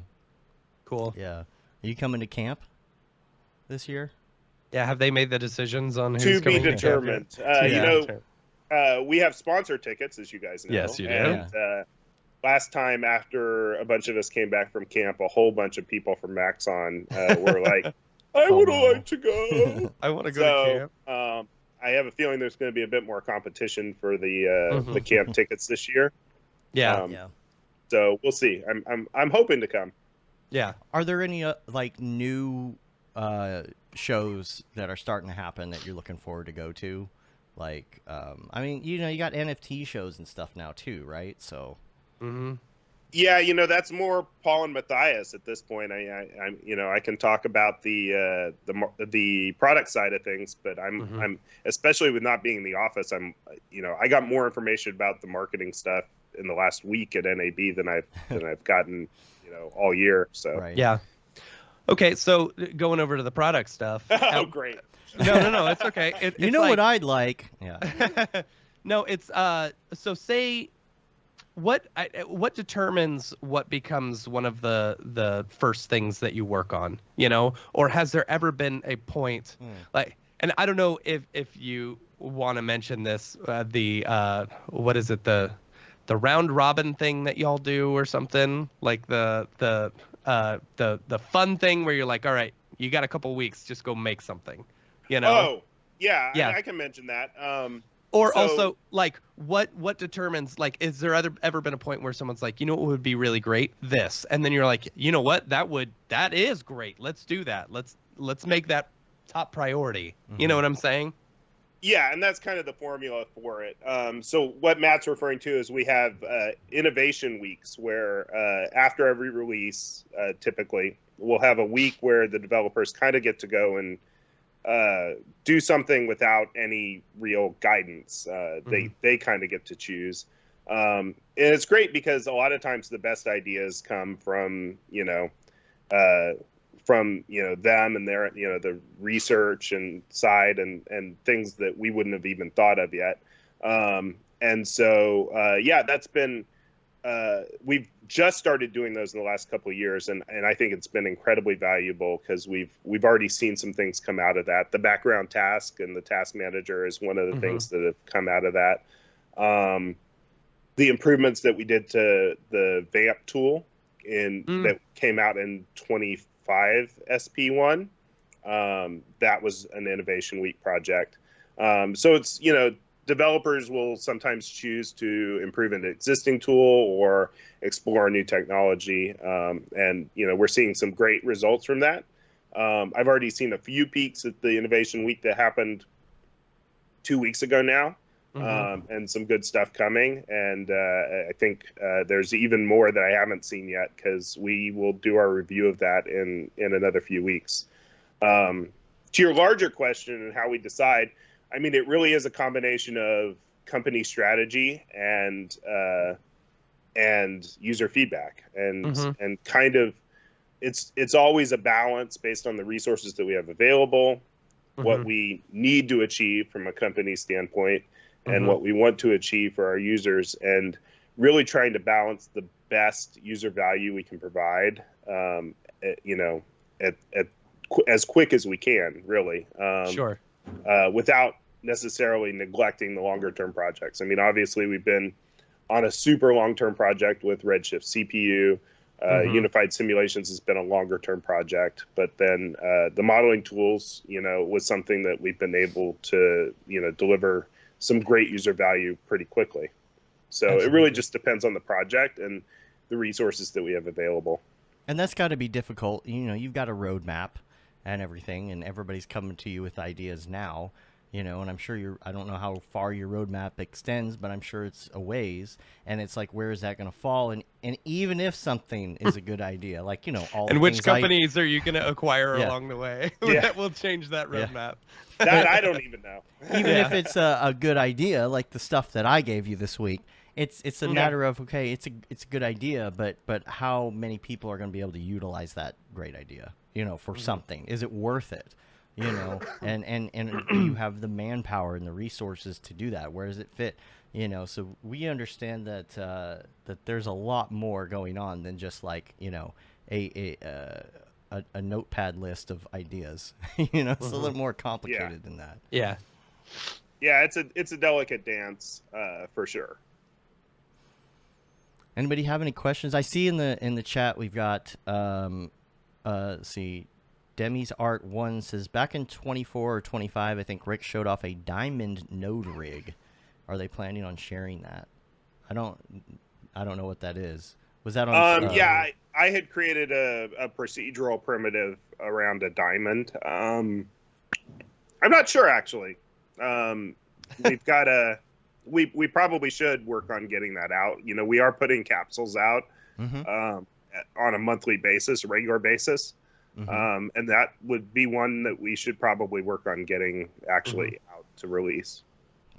Cool. Yeah. Are you coming to camp this year? Yeah. Have they made the decisions on who's to be coming determined? We have sponsor tickets, as you guys know. Yes, you do. And last time, after a bunch of us came back from camp, a whole bunch of people from Maxon were like, I would have liked to go. I want to go to camp. I have a feeling there's going to be a bit more competition for the camp tickets this year. Yeah. So we'll see. I'm hoping to come. Yeah. Are there any new shows that are starting to happen that you're looking forward to go to? Like, you got NFT shows and stuff now too, right? So. Yeah, that's more Paul and Matthias at this point. I can talk about the product side of things, but I'm especially with not being in the office. I got more information about the marketing stuff in the last week at NAB than I've gotten, all year. So yeah. Okay, so going over to the product stuff. Oh, great. No, it's okay. What I'd like? Yeah. No, it's so say. What determines what becomes one of the first things that you work on, or has there ever been a point like, and I don't know if you want to mention this. What is it? The round robin thing that y'all do or something, like the fun thing where you're like, all right, you got a couple weeks, just go make something, you know? Oh, yeah. I can mention that. Or also, like, what determines, like, is there ever been a point where someone's like, you know what would be really great? This. And then you're like, you know what? That is great. Let's do that. Let's make that top priority. You know what I'm saying? Yeah, and that's kind of the formula for it. So what Matt's referring to is we have innovation weeks where after every release, typically, we'll have a week where the developers kind of get to go and do something without any real guidance. They kind of get to choose. And it's great because a lot of times the best ideas come from, them and their, the research and side and things that we wouldn't have even thought of yet. And so, that's been, we've just started doing those in the last couple of years. And I think it's been incredibly valuable because we've already seen some things come out of that. The background task and the task manager is one of the things that have come out of that. The improvements that we did to the Vamp tool that came out in 25 SP1, that was an Innovation Week project. So it's, developers will sometimes choose to improve an existing tool or explore a new technology. And we're seeing some great results from that. I've already seen a few peaks at the Innovation Week that happened 2 weeks ago now. And some good stuff coming. And I think there's even more that I haven't seen yet because we will do our review of that in another few weeks. To your larger question and how we decide, I mean, it really is a combination of company strategy and user feedback and kind of it's always a balance based on the resources that we have available, what we need to achieve from a company standpoint, and what we want to achieve for our users, and really trying to balance the best user value we can provide, as quick as we can, really. Without necessarily neglecting the longer term projects. I mean, obviously we've been on a super long-term project with Redshift CPU. Unified Simulations has been a longer term project, but then the modeling tools, was something that we've been able to, deliver some great user value pretty quickly. So It really just depends on the project and the resources that we have available. And that's got to be difficult. You've got a roadmap and everything, and everybody's coming to you with ideas now, and I'm sure I don't know how far your roadmap extends, but I'm sure it's a ways, and it's like, where is that going to fall? And even if something is a good idea, like, all and which companies are you going to acquire along the way that will change that roadmap? That I don't even know. Even if it's a good idea, like the stuff that I gave you this week, it's a matter of, okay, it's a good idea, but how many people are going to be able to utilize that great idea, for something? Is it worth it? And do you have the manpower and the resources to do that? Where does it fit? So we understand that that there's a lot more going on than just like, a notepad list of ideas. It's a little more complicated than that. Yeah, it's a delicate dance, for sure. Anybody have any questions? I see in the chat we've got let's see, Demi's Art 1 says, back in 24 or 25, I think Rick showed off a diamond node rig. Are they planning on sharing that? I don't know what that is. Was that on? I had created a procedural primitive around a diamond. I'm not sure, actually. We've got we probably should work on getting that out. We are putting capsules out on a monthly basis, a regular basis. And that would be one that we should probably work on getting actually out to release.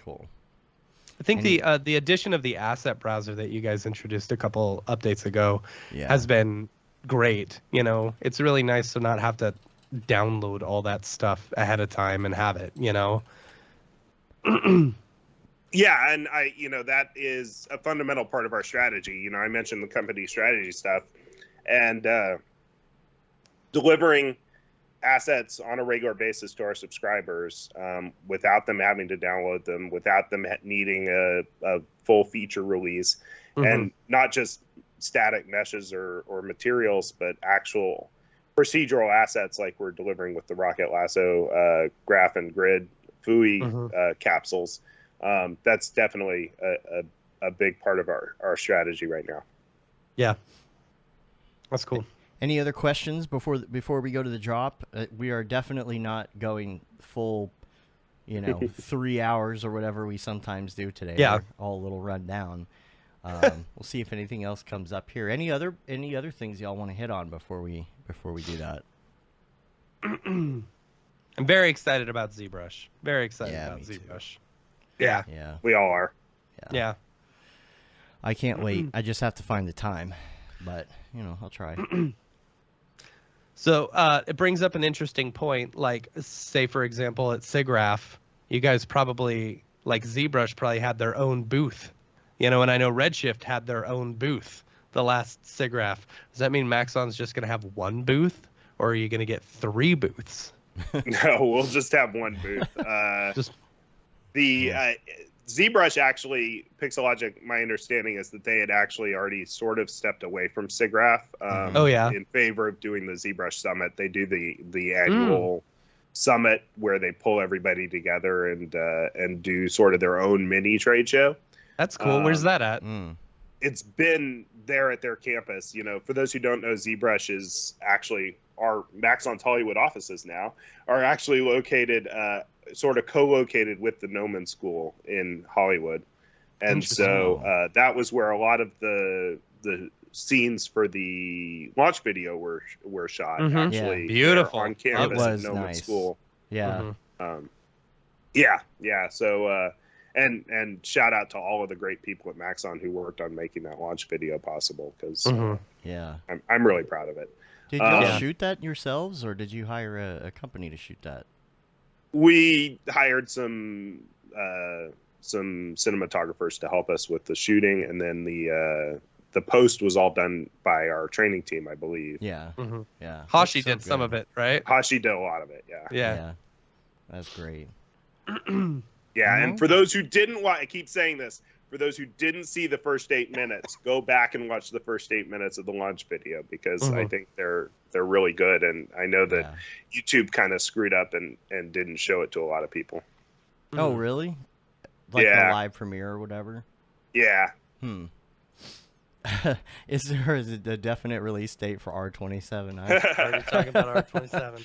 Cool. I think the addition of the asset browser that you guys introduced a couple updates ago has been great. It's really nice to not have to download all that stuff ahead of time and have it, Yeah, and that is a fundamental part of our strategy. I mentioned the company strategy stuff, and delivering assets on a regular basis to our subscribers without them having to download them, without them needing a full feature release, and not just static meshes or materials, but actual procedural assets like we're delivering with the Rocket Lasso graph and grid FUI capsules. That's definitely a big part of our strategy right now. Yeah, that's cool. Any other questions before we go to the drop? We are definitely not going full, 3 hours or whatever we sometimes do today. Yeah, we're all a little run down. We'll see if anything else comes up here. Any other things y'all want to hit on before we do that? I'm very excited about ZBrush. Very excited about ZBrush. Yeah, we all are. Yeah. I can't wait. I just have to find the time, but I'll try. So it brings up an interesting point. Like, say for example, at SIGGRAPH, you guys probably, like ZBrush, probably had their own booth. And I know Redshift had their own booth the last SIGGRAPH. Does that mean Maxon's just going to have one booth, or are you going to get 3 booths? No, we'll just have one booth. ZBrush actually, Pixelogic, my understanding is that they had actually already sort of stepped away from SIGGRAPH in favor of doing the ZBrush Summit. They do the annual summit where they pull everybody together and do sort of their own mini trade show. That's cool. Where's that at? It's been there at their campus. For those who don't know, ZBrush is actually our Maxon's Hollywood offices now are actually located, sort of co-located with the Noman School in Hollywood. And so that was where a lot of the scenes for the launch video were shot. Actually, beautiful on campus at Noman School. Yeah. So and shout out to all of the great people at Maxon who worked on making that launch video possible, because I'm really proud of it. Did y'all shoot that yourselves, or did you hire a company to shoot that? We hired some cinematographers to help us with the shooting, and then the post was all done by our training team, I believe. Yeah. Yeah. Hashi did some of it, right? Hashi did a lot of it. Yeah. That's great. And for those who didn't watch, I keep saying this, for those who didn't see the first 8 minutes, go back and watch the first 8 minutes of the launch video, because I think they're really good, and I know that YouTube kind of screwed up and didn't show it to a lot of people. Oh, really? Like the live premiere or whatever? Yeah. Is there a definite release date for R27? Already talking about R27.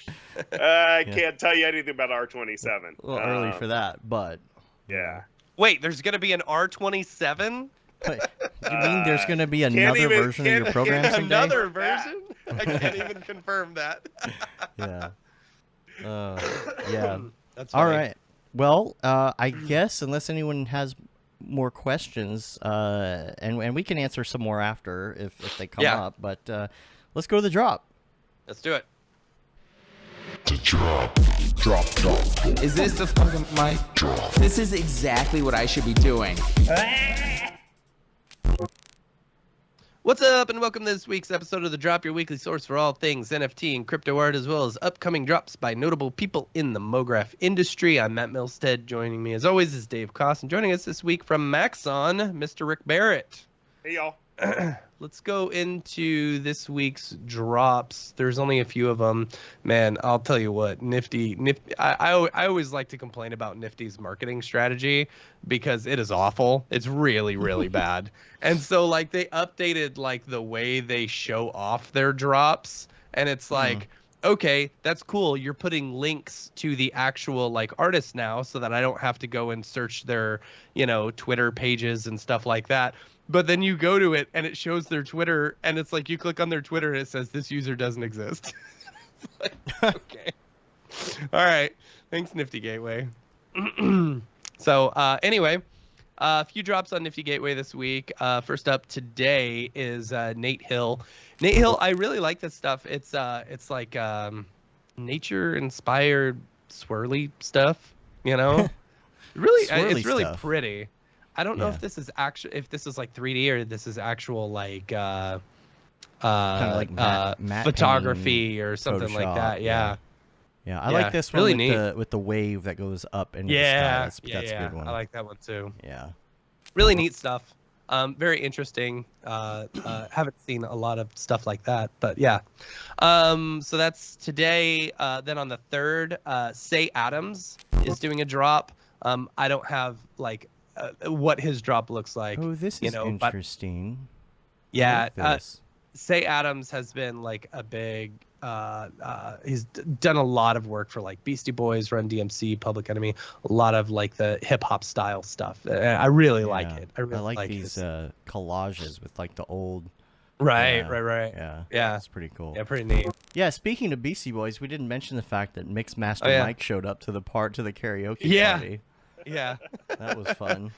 I can't tell you anything about R27. Well, early for that, but yeah. Wait, there's going to be an R27? Wait, you mean there's going to be another version of your program someday? Another version? I can't even confirm that. Yeah. That's all right. Well, I guess unless anyone has more questions, and we can answer some more after if they come up, but let's go to the drop. Let's do it. The drop. Is this the fucking mic? Drop. This is exactly what I should be doing. What's up, and welcome to this week's episode of The Drop, your weekly source for all things NFT and crypto art, as well as upcoming drops by notable people in the Mograph industry. I'm Matt Milstead. Joining me, as always, is Dave Koss, and joining us this week from Maxon, Mr. Rick Barrett. Hey, y'all. Let's go into this week's drops. There's only a few of them. Man, I'll tell you what, Nifty. I always like to complain about Nifty's marketing strategy because it is awful. It's really, really bad. And so, like, they updated, like, the way they show off their drops. And it's like, okay, that's cool. You're putting links to the actual, like, artists now so that I don't have to go and search their, Twitter pages and stuff like that. But then you go to it and it shows their Twitter, and it's like you click on their Twitter and it says this user doesn't exist. Like, okay. All right. Thanks, Nifty Gateway. So anyway, a few drops on Nifty Gateway this week. First up today is Nate Hill. Nate Hill, I really like this stuff. It's like nature-inspired swirly stuff. Really, it's really pretty. I don't know if this is like 3D or this is actual like matte photography or something Photoshop, like that. Yeah. Yeah, I like this one really with the wave that goes up into the sky. That's a good one. I like that one too. Yeah. Really neat stuff. Very interesting. Haven't seen a lot of stuff like that, but yeah. So that's today. Then on the 3rd, Say Adams is doing a drop. I don't have like what his drop looks like. Oh, this is interesting. Yeah. Say Adams has been like a big. He's done a lot of work for like Beastie Boys, Run DMC, Public Enemy, a lot of like the hip hop style stuff. I really like it. I really like these collages with like the old. Right. Yeah. That's pretty cool. Yeah, pretty neat. Yeah, speaking of Beastie Boys, we didn't mention the fact that Mixmaster Mike showed up to the karaoke party. Yeah. That was fun.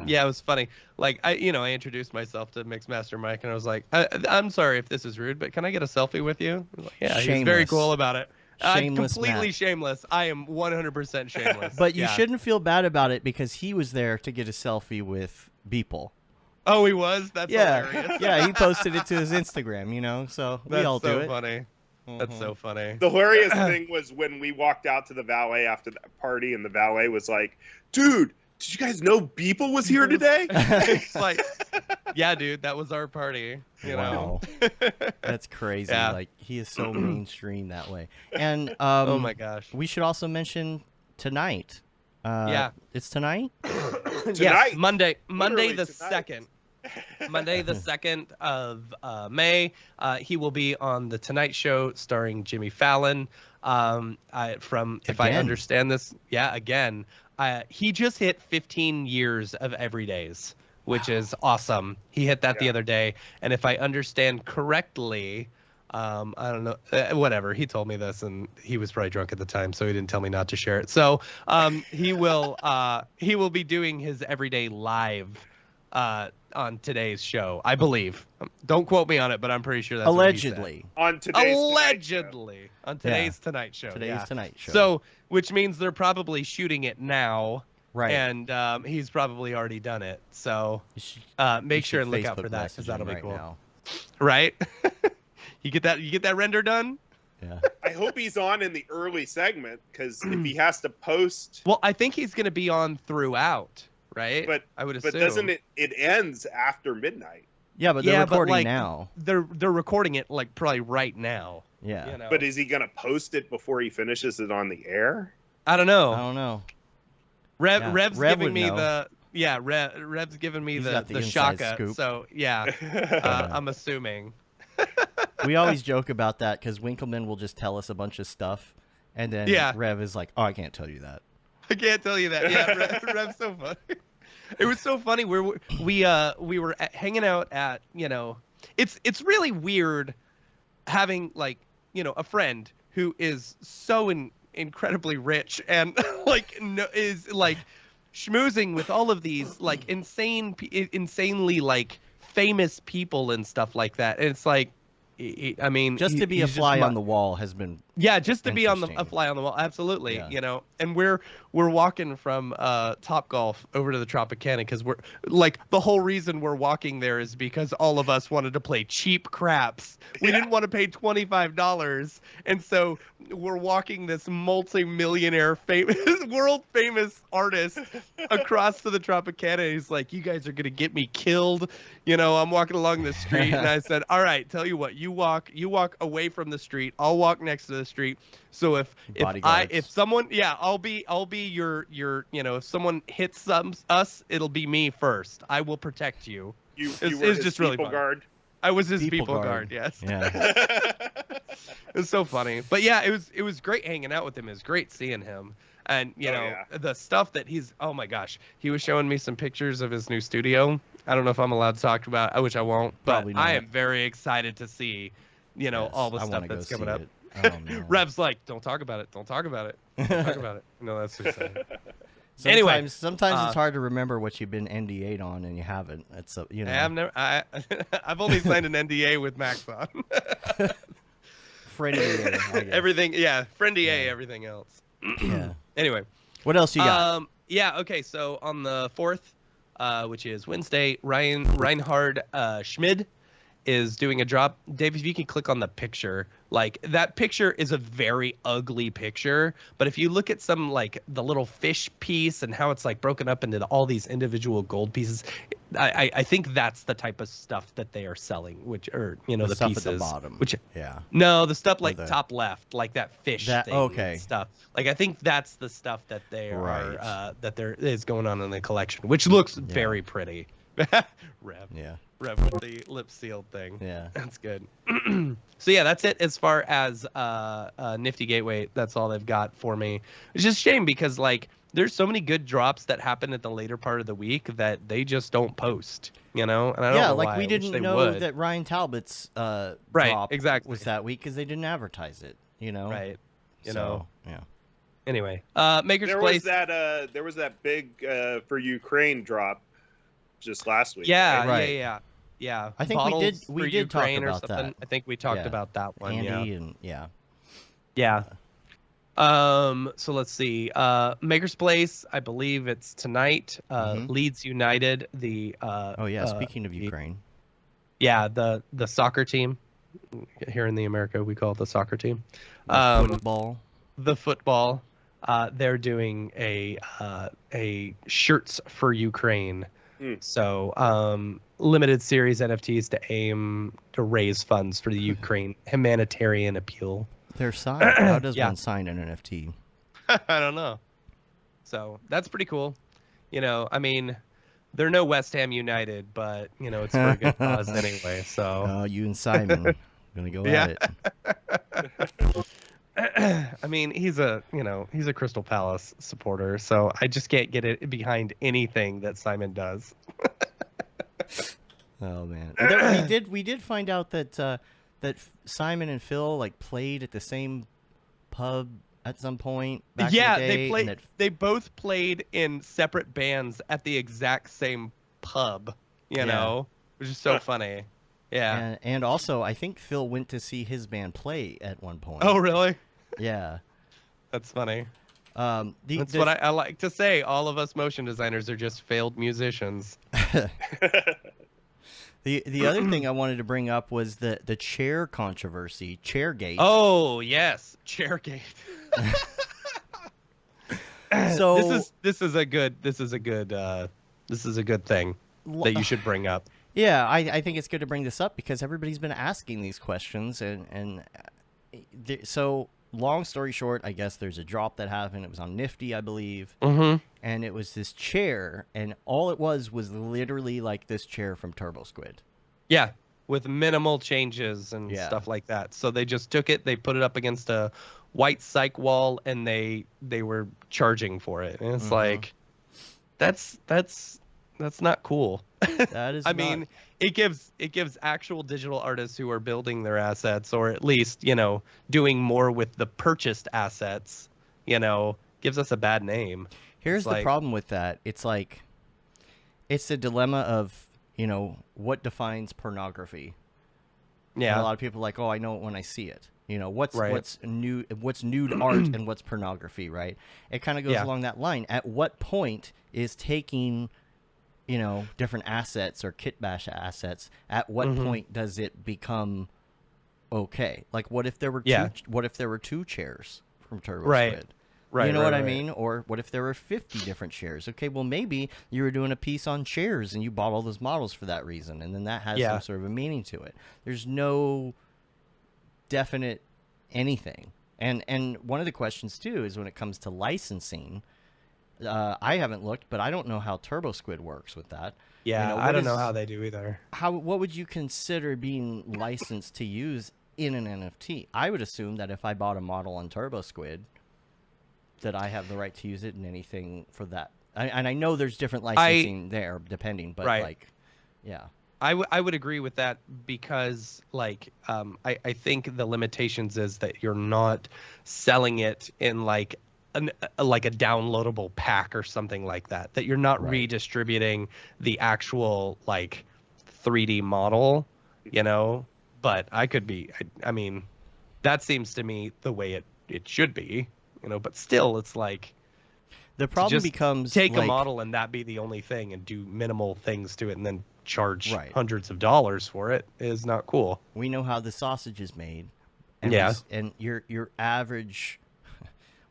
Yeah, it was funny. Like I introduced myself to Mixmaster Mike, and I was like, I'm sorry if this is rude, but can I get a selfie with you? Like, yeah, he's very cool about it. Completely shameless. I am 100% shameless. But you shouldn't feel bad about it because he was there to get a selfie with Beeple. Oh, he was? That's hilarious. Yeah, he posted it to his Instagram, so we all do it. Funny. That's so funny. The hilarious thing was when we walked out to the valet after that party, and the valet was like, dude, did you guys know Beeple was here today? It's like, yeah, dude, that was our party. You know? That's crazy. Yeah. Like, he is so mainstream that way. And oh my gosh, we should also mention tonight. It's tonight. Tonight, yes, Monday Literally the tonight. 2nd. Monday the 2nd of May. He will be on the Tonight Show starring Jimmy Fallon. If I understand this, again. He just hit 15 years of Everydays, which is awesome. He hit that the other day, and if I understand correctly, I don't know, whatever. He told me this, and he was probably drunk at the time, so he didn't tell me not to share it. So he will be doing his Everyday live on today's show, I believe. Don't quote me on it, but I'm pretty sure that's allegedly on today's allegedly on today's Tonight Show. Tonight Show. So, which means they're probably shooting it now, right? And he's probably already done it. So make sure and look out for that because that'll be cool. Now. Right? You get that render done. Yeah. I hope he's on in the early segment because if he has to post. Well, I think he's going to be on throughout. Right, but I would assume. But doesn't it ends after midnight? Yeah, but they're recording now. They're recording it like probably right now. Yeah. But is he gonna post it before he finishes it on the air? I don't know. Rev's Rev giving me know. Rev's giving me the shaka. Scoop. So I'm assuming. We always joke about that because Winkleman will just tell us a bunch of stuff, and then Rev is like, "Oh, I can't tell you that." I can't tell you that. Yeah, Rev's so funny. It was so funny. We were hanging out at it's really weird having like a friend who is so incredibly rich and is like schmoozing with all of these like insanely like famous people and stuff like that. And it's like. I mean, just to be a fly on the wall has been just to be a fly on the wall, absolutely. And we're walking from Topgolf over to the Tropicana because we're like the whole reason we're walking there is because all of us wanted to play cheap craps. We didn't want to pay $25, and so we're walking this multi-millionaire world famous artist across to the Tropicana. He's like, "You guys are gonna get me killed." I'm walking along the street, and I said, "All right, tell you what, you walk away from the street. I'll walk next to the street. So if someone, I'll be your if someone hits us, it'll be me first. I will protect you." You were his just people really guard. I was his people guard. Yes. Yeah. It was so funny, but it was great hanging out with him. It was great seeing him. And the stuff that oh my gosh, he was showing me some pictures of his new studio. I don't know if I'm allowed to talk about, which I won't, but I am very excited to see, all the stuff that's coming up. Oh, no. Rev's like, don't talk about it. Don't talk about it. Don't talk about it. No, that's too sad. Sometimes it's hard to remember what you've been NDA'd on and you haven't. It's I've only signed an NDA with Max on. Friendly, everything, friendly, everything else. Yeah. Anyway, what else you got? Okay. So on the 4th, which is Wednesday, Reinhard Schmid is doing a drop. Dave, if you can click on the picture, like that picture is a very ugly picture, but if you look at some like the little fish piece and how it's like broken up into all these individual gold pieces, I think that's the type of stuff that they are selling, which are, you know, the stuff pieces at the bottom. which yeah. No, the stuff like top left, like that fish thing okay. stuff. Like I think that's the stuff that they Right. are that there is going on in the collection, which looks very pretty. Rev. Yeah. Rev with the lip sealed thing. Yeah. That's good. So yeah, that's it as far as Nifty Gateway. That's all they've got for me. It's just a shame because like there's so many good drops that happen at the later part of the week that they just don't post, you know? And I don't know like why. we I wish didn't they know would. that Ryan Talbot's Right, drop exactly. was that week because they didn't advertise it, you know? Right. You So, know. yeah. Anyway, Maker's There Place. was that big for Ukraine drop just last week. Yeah, Right. yeah. I think Bottles we for did talk Ukraine or about something. that. I think we talked Yeah. about that one. Andy Yeah. and yeah. Yeah. So let's see. Maker's Place, I believe it's tonight. Leeds United, the Speaking of Ukraine. Yeah, the soccer team. Here in the America, we call it the soccer team. Football. The football. They're doing a shirts for Ukraine. So limited series NFTs to aim to raise funds for the Ukraine humanitarian appeal. Their sign. How does one sign an NFT? I don't know. So that's pretty cool. You know, I mean, they're no West Ham United, but you know, it's for a good cause anyway. So you and Simon gonna go at it. I mean, he's a Crystal Palace supporter, so I just can't get it behind anything that Simon does. Oh man, we did find out that that Simon and Phil like played at the same pub at some point. Back in the day, they both played in separate bands at the exact same pub. You know, which is so funny. Yeah, and also I think Phil went to see his band play at one point. Oh really? Yeah, that's funny. That's what I like to say. All of us motion designers are just failed musicians. The other thing I wanted to bring up was the chair controversy, Chairgate. Oh yes, Chairgate. So this is a good thing that you should bring up. Yeah, I think it's good to bring this up because everybody's been asking these questions, so long story short, I guess there's a drop that happened. It was on Nifty, I believe, and it was this chair, and all it was literally like this chair from Turbo Squid. Yeah, with minimal changes and stuff like that. So they just took it, they put it up against a white cyc wall, and they were charging for it. And it's like, that's not cool. That is. I mean, it gives actual digital artists who are building their assets, or at least, you know, doing more with the purchased assets, you know, gives us a bad name. Here's the problem with that. It's like, it's the dilemma of, you know, what defines pornography. Yeah. And a lot of people are like, oh, I know it when I see it. You know, what's nude art and what's pornography, right? It kind of goes along that line. At what point is taking, you know, different assets or kitbash assets, at what point does it become okay? Like, what if there were two chairs from Turbo Squid? Right, you know what I mean? Or what if there were 50 different chairs? Okay, well, maybe you were doing a piece on chairs and you bought all those models for that reason, and then that has some sort of a meaning to it. There's no definite anything. And one of the questions, too, is when it comes to licensing, I haven't looked, but I don't know how Turbo Squid works with that. Yeah, you know, I don't know how they do either. What would you consider being licensed to use in an NFT? I would assume that if I bought a model on Turbo Squid, that I have the right to use it in anything for that. And I know there's different licensing there, depending, but like, yeah. I would agree with that because, like, I think the limitations is that you're not selling it in like a downloadable pack or something like that. That you're not redistributing the actual like 3D model, you know. But I mean, that seems to me the way it should be, you know. But still, it's like the problem becomes take a model and that be the only thing and do minimal things to it and then charge hundreds of dollars for it is not cool. We know how the sausage is made. And and your average,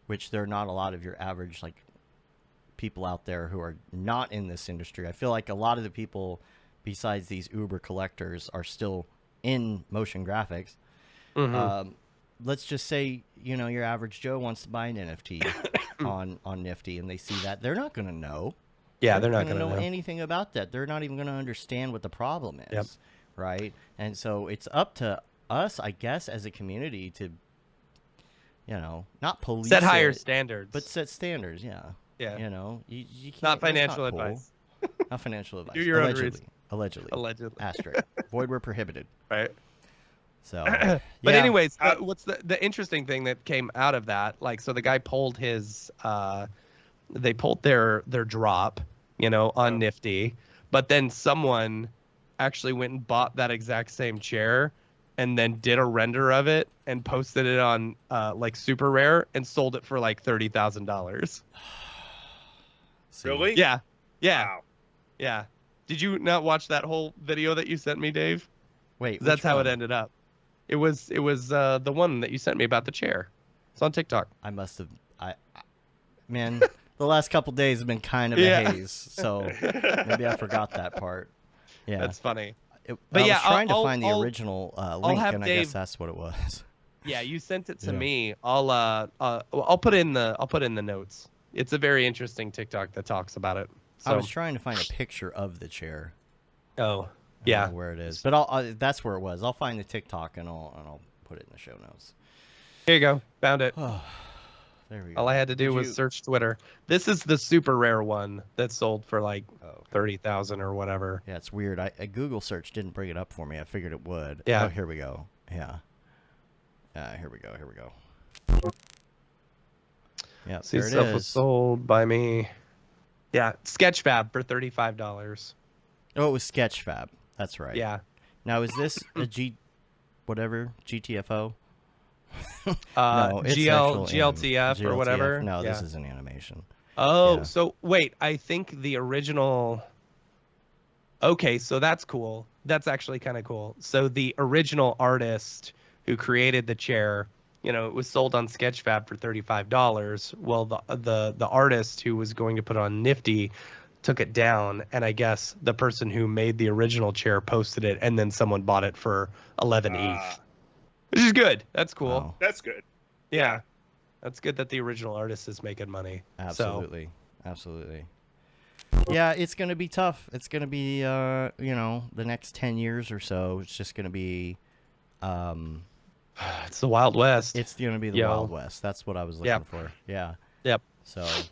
which there are not a lot of your average like people out there who are not in this industry. I feel like a lot of the people besides these Uber collectors are still in motion graphics. Let's just say, you know, your average Joe wants to buy an NFT on Nifty, and they see that. They're not going to know. Yeah, they're not going to know anything about that. They're not even going to understand what the problem is, right? And so it's up to us, I guess, as a community to, you know, not police set higher standards, but set standards. Yeah. You know, you can't, not financial advice. Not financial advice. Do your own research. Allegedly. Asterisk. Void where prohibited. Right. So, but anyways, what's the interesting thing that came out of that? Like, so the guy pulled his, they pulled their drop, you know, on Nifty, but then someone actually went and bought that exact same chair and then did a render of it and posted it on like Super Rare and sold it for like $30,000. Really? Yeah. Wow. Yeah. Did you not watch that whole video that you sent me, Dave? Wait, that's how it ended up. It was the one that you sent me about the chair. It's on TikTok. I must have. Man, the last couple days have been kind of a haze, so maybe I forgot that part. Yeah, that's funny. I was trying to find the original link, and I guess that's what it was. Yeah, you sent it to me. I'll put in the notes. It's a very interesting TikTok that talks about it. So. I was trying to find a picture of the chair. Oh, I don't know where it is, but that's where it was. I'll find the TikTok and I'll put it in the show notes. Here you go. Found it. There we go. All I had to do was search Twitter. This is the super rare one that sold for like 30,000 or whatever. Yeah, it's weird. A Google search didn't bring it up for me. I figured it would. Yeah. Oh, here we go. Yeah. Here we go. Yeah, See, there it stuff is. was sold by me. Yeah, Sketchfab for $35. Oh, it was Sketchfab. That's right. Yeah. Now, is this a GTFO? No, it's GLTF or whatever. No, this is an animation. Oh, so wait, I think the original. Okay, so that's cool. That's actually kind of cool. So the original artist who created the chair, you know, it was sold on Sketchfab for $35. Well, the artist who was going to put it on Nifty took it down, and I guess the person who made the original chair posted it, and then someone bought it for 11 ETH, which is good. That's cool. Wow. That's good. Yeah, that's good that the original artist is making money. Absolutely, absolutely. Yeah, it's gonna be tough. It's gonna be, you know, the next 10 years or so. It's just gonna be. It's the Wild West. It's gonna be the Wild West. That's what I was looking for. Yeah. Yep. So it's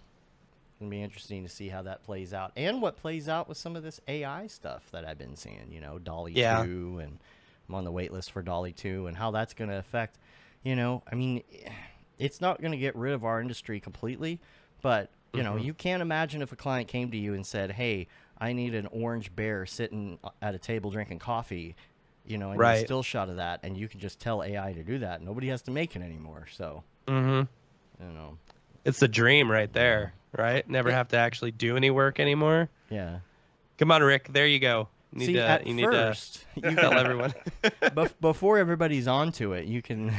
gonna be interesting to see how that plays out, and what plays out with some of this AI stuff that I've been seeing. You know, Dolly 2, and I'm on the wait list for Dolly 2, and how that's gonna affect. You know, I mean, it's not gonna get rid of our industry completely, but you know, you can't imagine if a client came to you and said, "Hey, I need an orange bear sitting at a table drinking coffee." You know, and you still shot of that, and you can just tell AI to do that. Nobody has to make it anymore. So, you know, it's a dream right there, right? Never have to actually do any work anymore. Yeah. Come on, Rick. There you go. You See, at first, you tell everyone. Before everybody's onto it, you can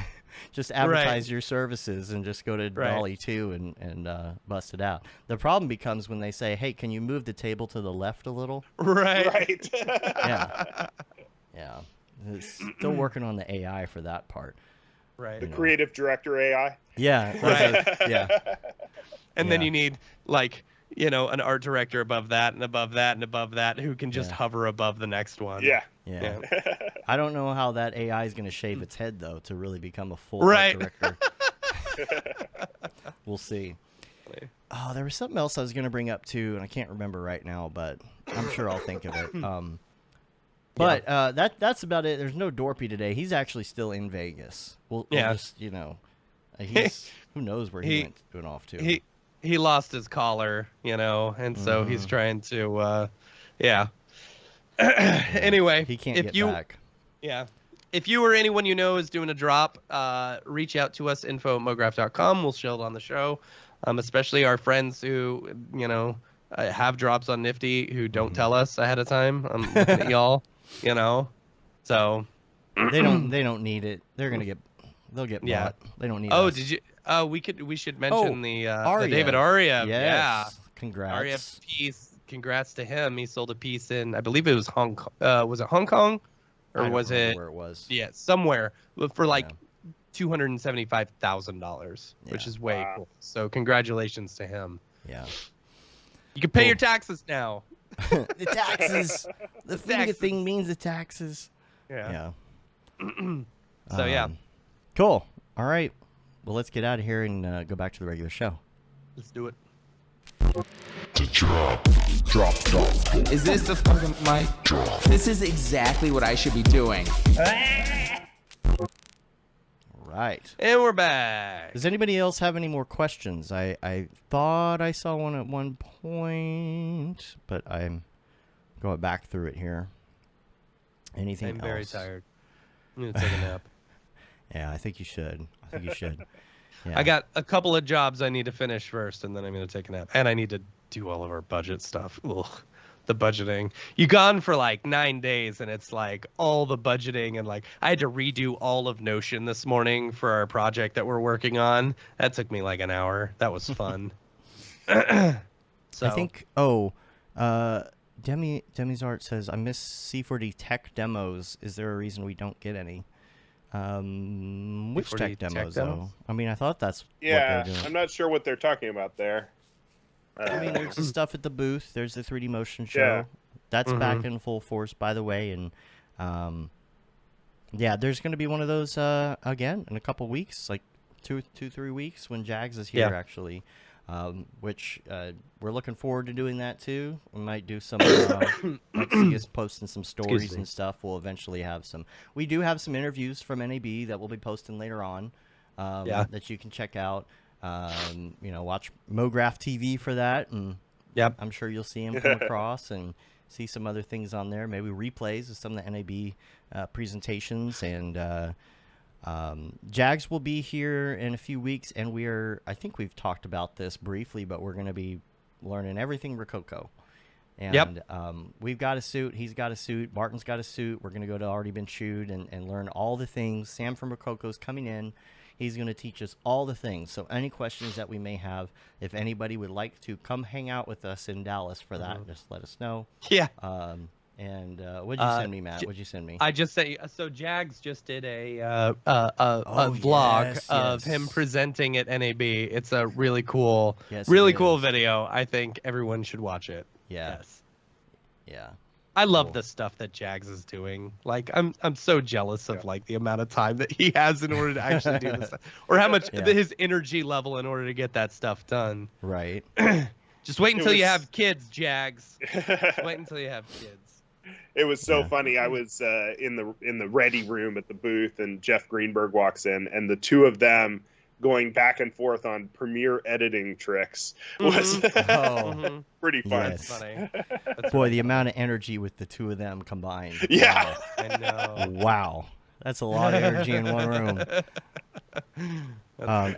just advertise your services and just go to Dolly 2 and bust it out. The problem becomes when they say, "Hey, can you move the table to the left a little?" Right. Yeah. Yeah. It's still working on the AI for that part. Right. The creative director AI. Yeah. Yeah. And then you need, like, you know, an art director above that and above that and above that who can just hover above the next one. Yeah. I don't know how that AI is going to shave its head, though, to really become a full art director. We'll see. Oh, there was something else I was going to bring up, too, and I can't remember right now, but I'm sure I'll think of it. But that's about it. There's no Dorpy today. He's actually still in Vegas. We'll just, you know, who knows where he went off to. He lost his collar, you know, and so he's trying to, Anyway, he can't get back. Yeah. If you or anyone you know is doing a drop, reach out to us, info@mograph.com. We'll show it on the show, especially our friends who, you know, have drops on Nifty who don't tell us ahead of time. I'm looking at y'all, you know. So they don't need it. They'll get bought. They don't need. Oh, us. did you? We should mention the Arya. David Arya. Yes. Yeah. Congrats. Arya piece. Congrats to him. He sold a piece in, I believe it was Hong Kong. Was it Hong Kong, or was it where it was? Yeah, somewhere for like $275,000, which is way cool. So congratulations to him. Yeah. You can pay your taxes now. The taxes. The finger thing means the taxes. Yeah. So yeah. Cool. All right. Well, let's get out of here and go back to the regular show. Let's do it. To drop. Is this the fucking mic? This is exactly what I should be doing. Right. And we're back. Does anybody else have any more questions? I thought I saw one at one point, but I'm going back through it here. Anything else? I'm very tired. I'm going to take a nap. Yeah, I think you should. Yeah. I got a couple of jobs I need to finish first, and then I'm going to take a nap. And I need to do all of our budget stuff. Ugh, the budgeting. You gone for like 9 days, and it's like all the budgeting. And like I had to redo all of Notion this morning for our project that we're working on. That took me like an hour. That was fun. I think, Demi's Art says, I miss C4D tech demos. Is there a reason we don't get any? Which tech demos, though? I mean, I thought that's what they're doing. I'm not sure what they're talking about there. I mean, there's the stuff at the booth. There's the 3D motion show. Yeah. That's back in full force, by the way. And, there's going to be one of those, again, in a couple weeks, like 2-3 weeks when Jags is here, actually. Which we're looking forward to doing that too. We might do some, might see us posting some stories and stuff. We'll eventually have some. We do have some interviews from NAB that we'll be posting later on. That you can check out. Watch Mograph TV for that, and I'm sure you'll see him come across and see some other things on there. Maybe replays of some of the NAB presentations and. Jags will be here in a few weeks, and I think we've talked about this briefly, but we're going to be learning everything Rococo. And we've got a suit, he's got a suit, Barton's got a suit. We're going to go to Already Been Chewed and learn all the things. Sam from Rococo's coming in. He's going to teach us all the things. So any questions that we may have, if anybody would like to come hang out with us in Dallas for that, just let us know. Yeah. And what'd you send me, Matt? What'd you send me? I just sent you. So Jags just did a vlog of him presenting at NAB. It's a really cool, cool video. I think everyone should watch it. Yeah. Yes. Yeah. I love the stuff that Jags is doing. Like I'm so jealous of like the amount of time that he has in order to actually do this stuff, or how much his energy level in order to get that stuff done. Right. Just wait until you have kids, Jags. Just wait until you have kids. It was so funny. I was in the ready room at the booth, and Jeff Greenberg walks in, and the two of them going back and forth on Premiere editing tricks was pretty fun. Yes. That's funny. Boy, the amount of energy with the two of them combined. Yeah. I know. Wow. That's a lot of energy in one room. That's funny.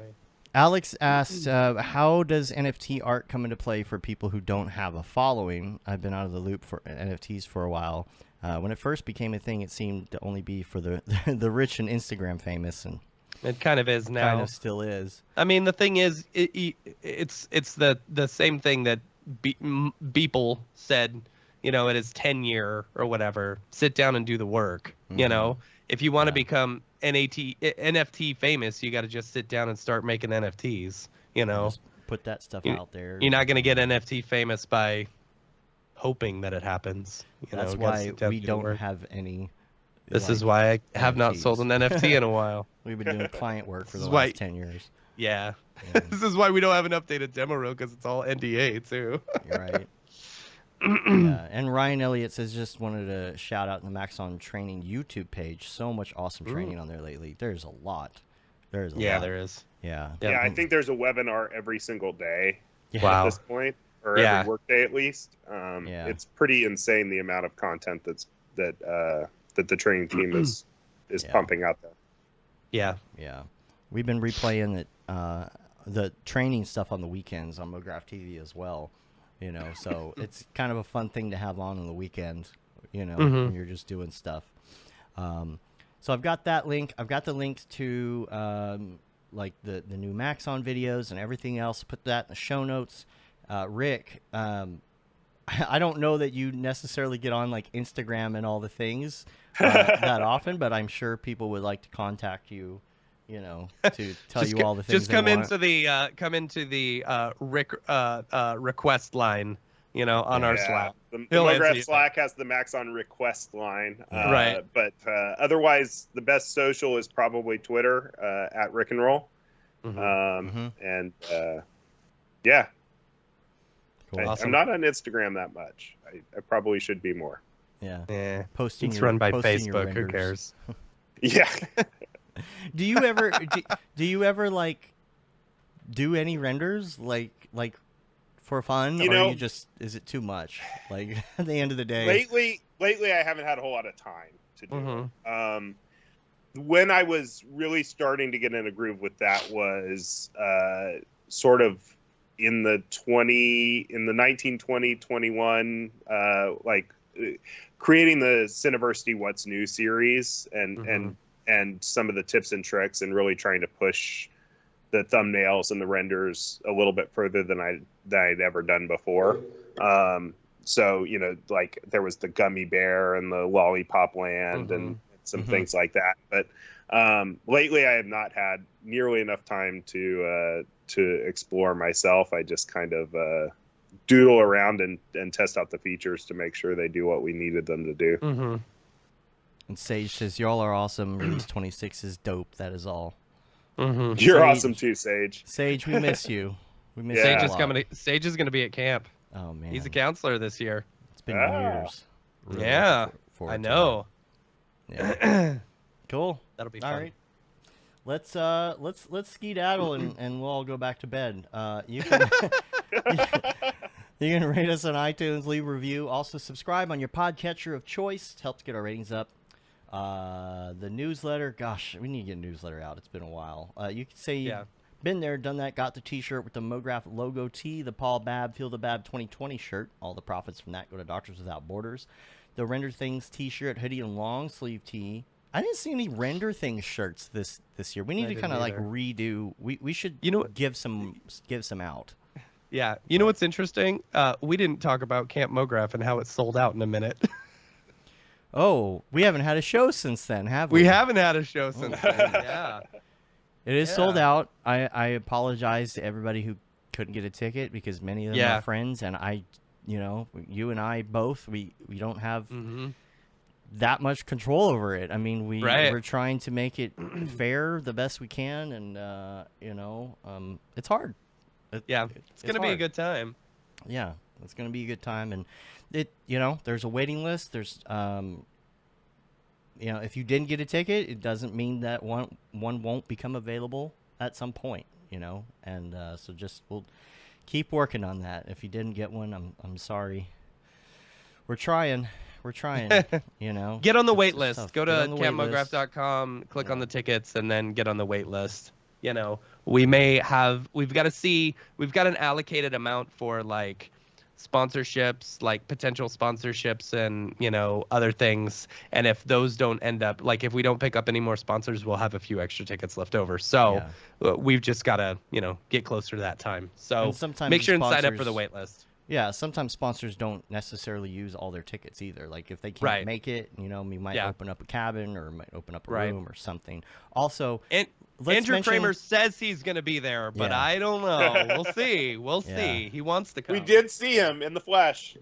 Alex asked, how does NFT art come into play for people who don't have a following? I've been out of the loop for NFTs for a while. When it first became a thing, it seemed to only be for the the rich and Instagram famous, and it kind of is now. Kind of still is. I mean, the thing is, it's the same thing that Beeple said, in his 10-year or whatever. Sit down and do the work. If you want to become NFT famous, you got to just sit down and start making NFTs. Just put that stuff out there. You're not going to get NFT famous by hoping that it happens. That's why we don't have any. This is why I have not sold an NFT in a while. We've been doing client work for the last 10 years. Yeah. This is why we don't have an updated demo reel, because it's all NDA too. You're right. Yeah. And Ryan Elliott says, just wanted to shout out the Maxon Training YouTube page. So much awesome training on there lately. There's a lot. There's a lot. There is. Yeah. Yeah, I think there's a webinar every single day Wow. at this point, or every workday at least. It's pretty insane the amount of content that the training team is pumping out there. Yeah. Yeah. We've been replaying the training stuff on the weekends on Mograph TV as well. you know, so it's kind of a fun thing to have on the weekend, you know, when you're just doing stuff. So I've got that link. I've got the links to like the new Maxon videos and everything else. Put that in the show notes. Rick, I don't know that you necessarily get on like Instagram and all the things that often, but I'm sure people would like to contact you, you know, to tell you all the things. Just come into the Rick request line, you know, on our Slack. The Mograph Slack has the Maxon request line, right? But otherwise, the best social is probably Twitter at Rick and Roll, and yeah. Cool. I'm not on Instagram that much. I probably should be more. Yeah. Posting. It's run by Facebook. Who cares? Yeah. Do you ever like do any renders like for fun, you or know, you just, is it too much? Like at the end of the day. Lately, I haven't had a whole lot of time to do it. When I was really starting to get in a groove with that was sort of in the 1920, 21, like creating the Cineversity What's New series and some of the tips and tricks, and really trying to push the thumbnails and the renders a little bit further than I'd ever done before. So, you know, like there was the Gummy Bear and the Lollipop Land and some things like that. But lately I have not had nearly enough time to explore myself. I just kind of doodle around and test out the features to make sure they do what we needed them to do. And Sage says, y'all are awesome. Release 26 is dope. That is all. You're Sage, awesome too, Sage. Sage, we miss you. We miss Sage you is coming. Sage is going to be at camp. Oh man, he's a counselor this year. It's been years. Really I know. Yeah. Cool. That'll be all fun. Right. Let's skedaddle and we'll all go back to bed. You can you can rate us on iTunes, leave a review. Also subscribe on your podcatcher of choice. It helps get our ratings up. The newsletter, gosh, we need to get a newsletter out. It's been a while. You can say you've been there, done that, got the t-shirt with the Mograph logo tee, the Paul Babb Feel the Bab 2020 shirt. All the profits from that go to Doctors Without Borders. The Render Things t-shirt, hoodie, and long sleeve tee. I didn't see any Render Things shirts this year. We need to kind of like redo. We should, you know, give some out. Yeah. You know what's interesting? We didn't talk about Camp Mograph and how it sold out in a minute. Oh, we haven't had a show since then, have we? We haven't had a show since then. Yeah. It is sold out. I apologize to everybody who couldn't get a ticket because many of them are friends, and you know, you and I both, we don't have that much control over it. I mean, we're trying to make it fair the best we can, and you know, it's hard. It's gonna be a good time. Yeah, it's gonna be a good time, and you know, there's a waiting list. There's you know, if you didn't get a ticket, it doesn't mean that one won't become available at some point, you know, and so just we'll keep working on that. If you didn't get one, I'm sorry. We're trying, you know. Get on the wait list. Go to campmograph.com, click on the tickets, and then get on the wait list. You know, we've got an allocated amount for like sponsorships, like potential sponsorships and, you know, other things. And if those don't end up, like if we don't pick up any more sponsors, we'll have a few extra tickets left over. So we've just got to, you know, get closer to that time. So make sure and sign up for the wait list. Yeah, sometimes sponsors don't necessarily use all their tickets either. Like if they can't make it, you know, we might open up a cabin or might open up a room or something. Also, Andrew Kramer says he's going to be there, but I don't know. We'll see. We'll see. He wants to come. We did see him in the flesh.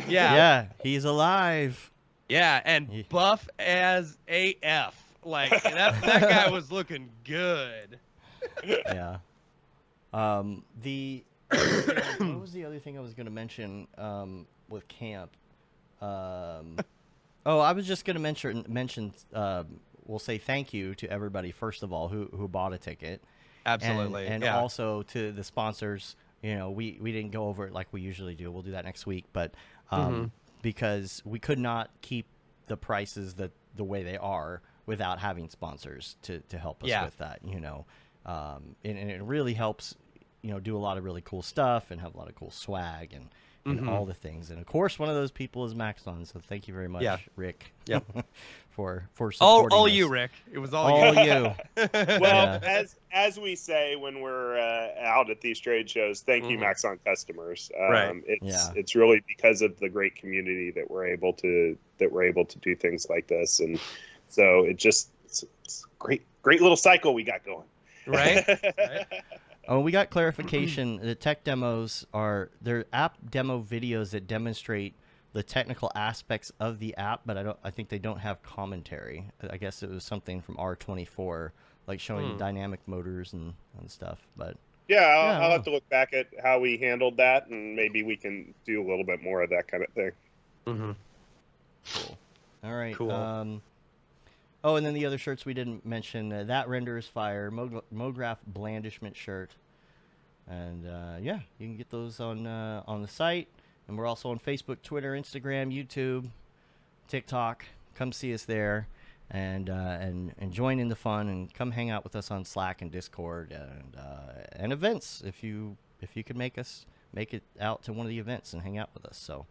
Yeah, he's alive. Yeah, and buff as AF. Like that guy was looking good. Yeah. What was the other thing I was going to mention with camp? I was just going to mention. We'll say thank you to everybody first of all who bought a ticket. Absolutely, and also to the sponsors. You know, we didn't go over it like we usually do. We'll do that next week, but because we could not keep the prices the way they are without having sponsors to help us with that. You know, and it really helps. You know, do a lot of really cool stuff and have a lot of cool swag and and all the things. And of course, one of those people is Maxon. So thank you very much, Rick. Yep. for supporting all us. you, Rick. It was all you. Well, as we say when we're out at these trade shows, thank you, Maxon customers. It's really because of the great community that we're able to do things like this, and so it's great little cycle we got going. Right. Oh, we got clarification. The tech demos they're app demo videos that demonstrate the technical aspects of the app, but I think they don't have commentary. I guess it was something from R24, like showing dynamic motors and stuff. But I'll have to look back at how we handled that, and maybe we can do a little bit more of that kind of thing. Cool. All right. Cool. And then the other shirts we didn't mention. That Render is Fire, Mograph Blandishment shirt. And you can get those on the site. And we're also on Facebook, Twitter, Instagram, YouTube, TikTok. Come see us there, and join in the fun, and come hang out with us on Slack and Discord and events if you could make it out to one of the events and hang out with us. So,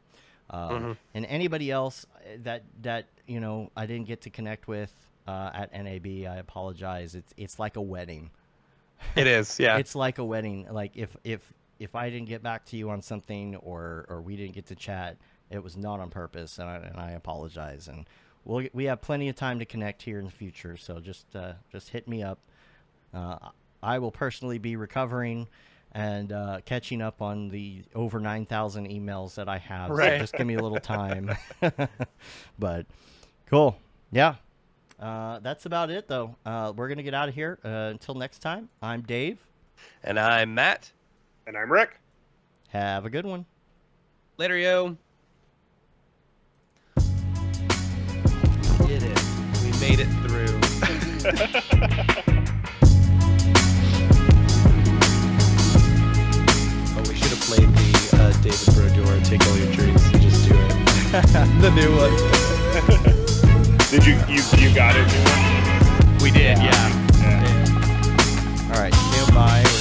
and anybody else that I didn't get to connect with at NAB, I apologize. It's like a wedding. It is, yeah. It's like a wedding. Like if I didn't get back to you on something or we didn't get to chat, it was not on purpose, and I apologize. And we have plenty of time to connect here in the future, so just hit me up. I will personally be recovering and catching up on the over 9,000 emails that I have. Right. So just give me a little time. But cool. Yeah. That's about it, though. We're going to get out of here. Until next time, I'm Dave. And I'm Matt. And I'm Rick. Have a good one. Later, yo. Did it. We made it through. We should have played the David Brodeur Take All Your Dreams and just do it. The new one. Did you got it? We did, yeah. All right, stand by.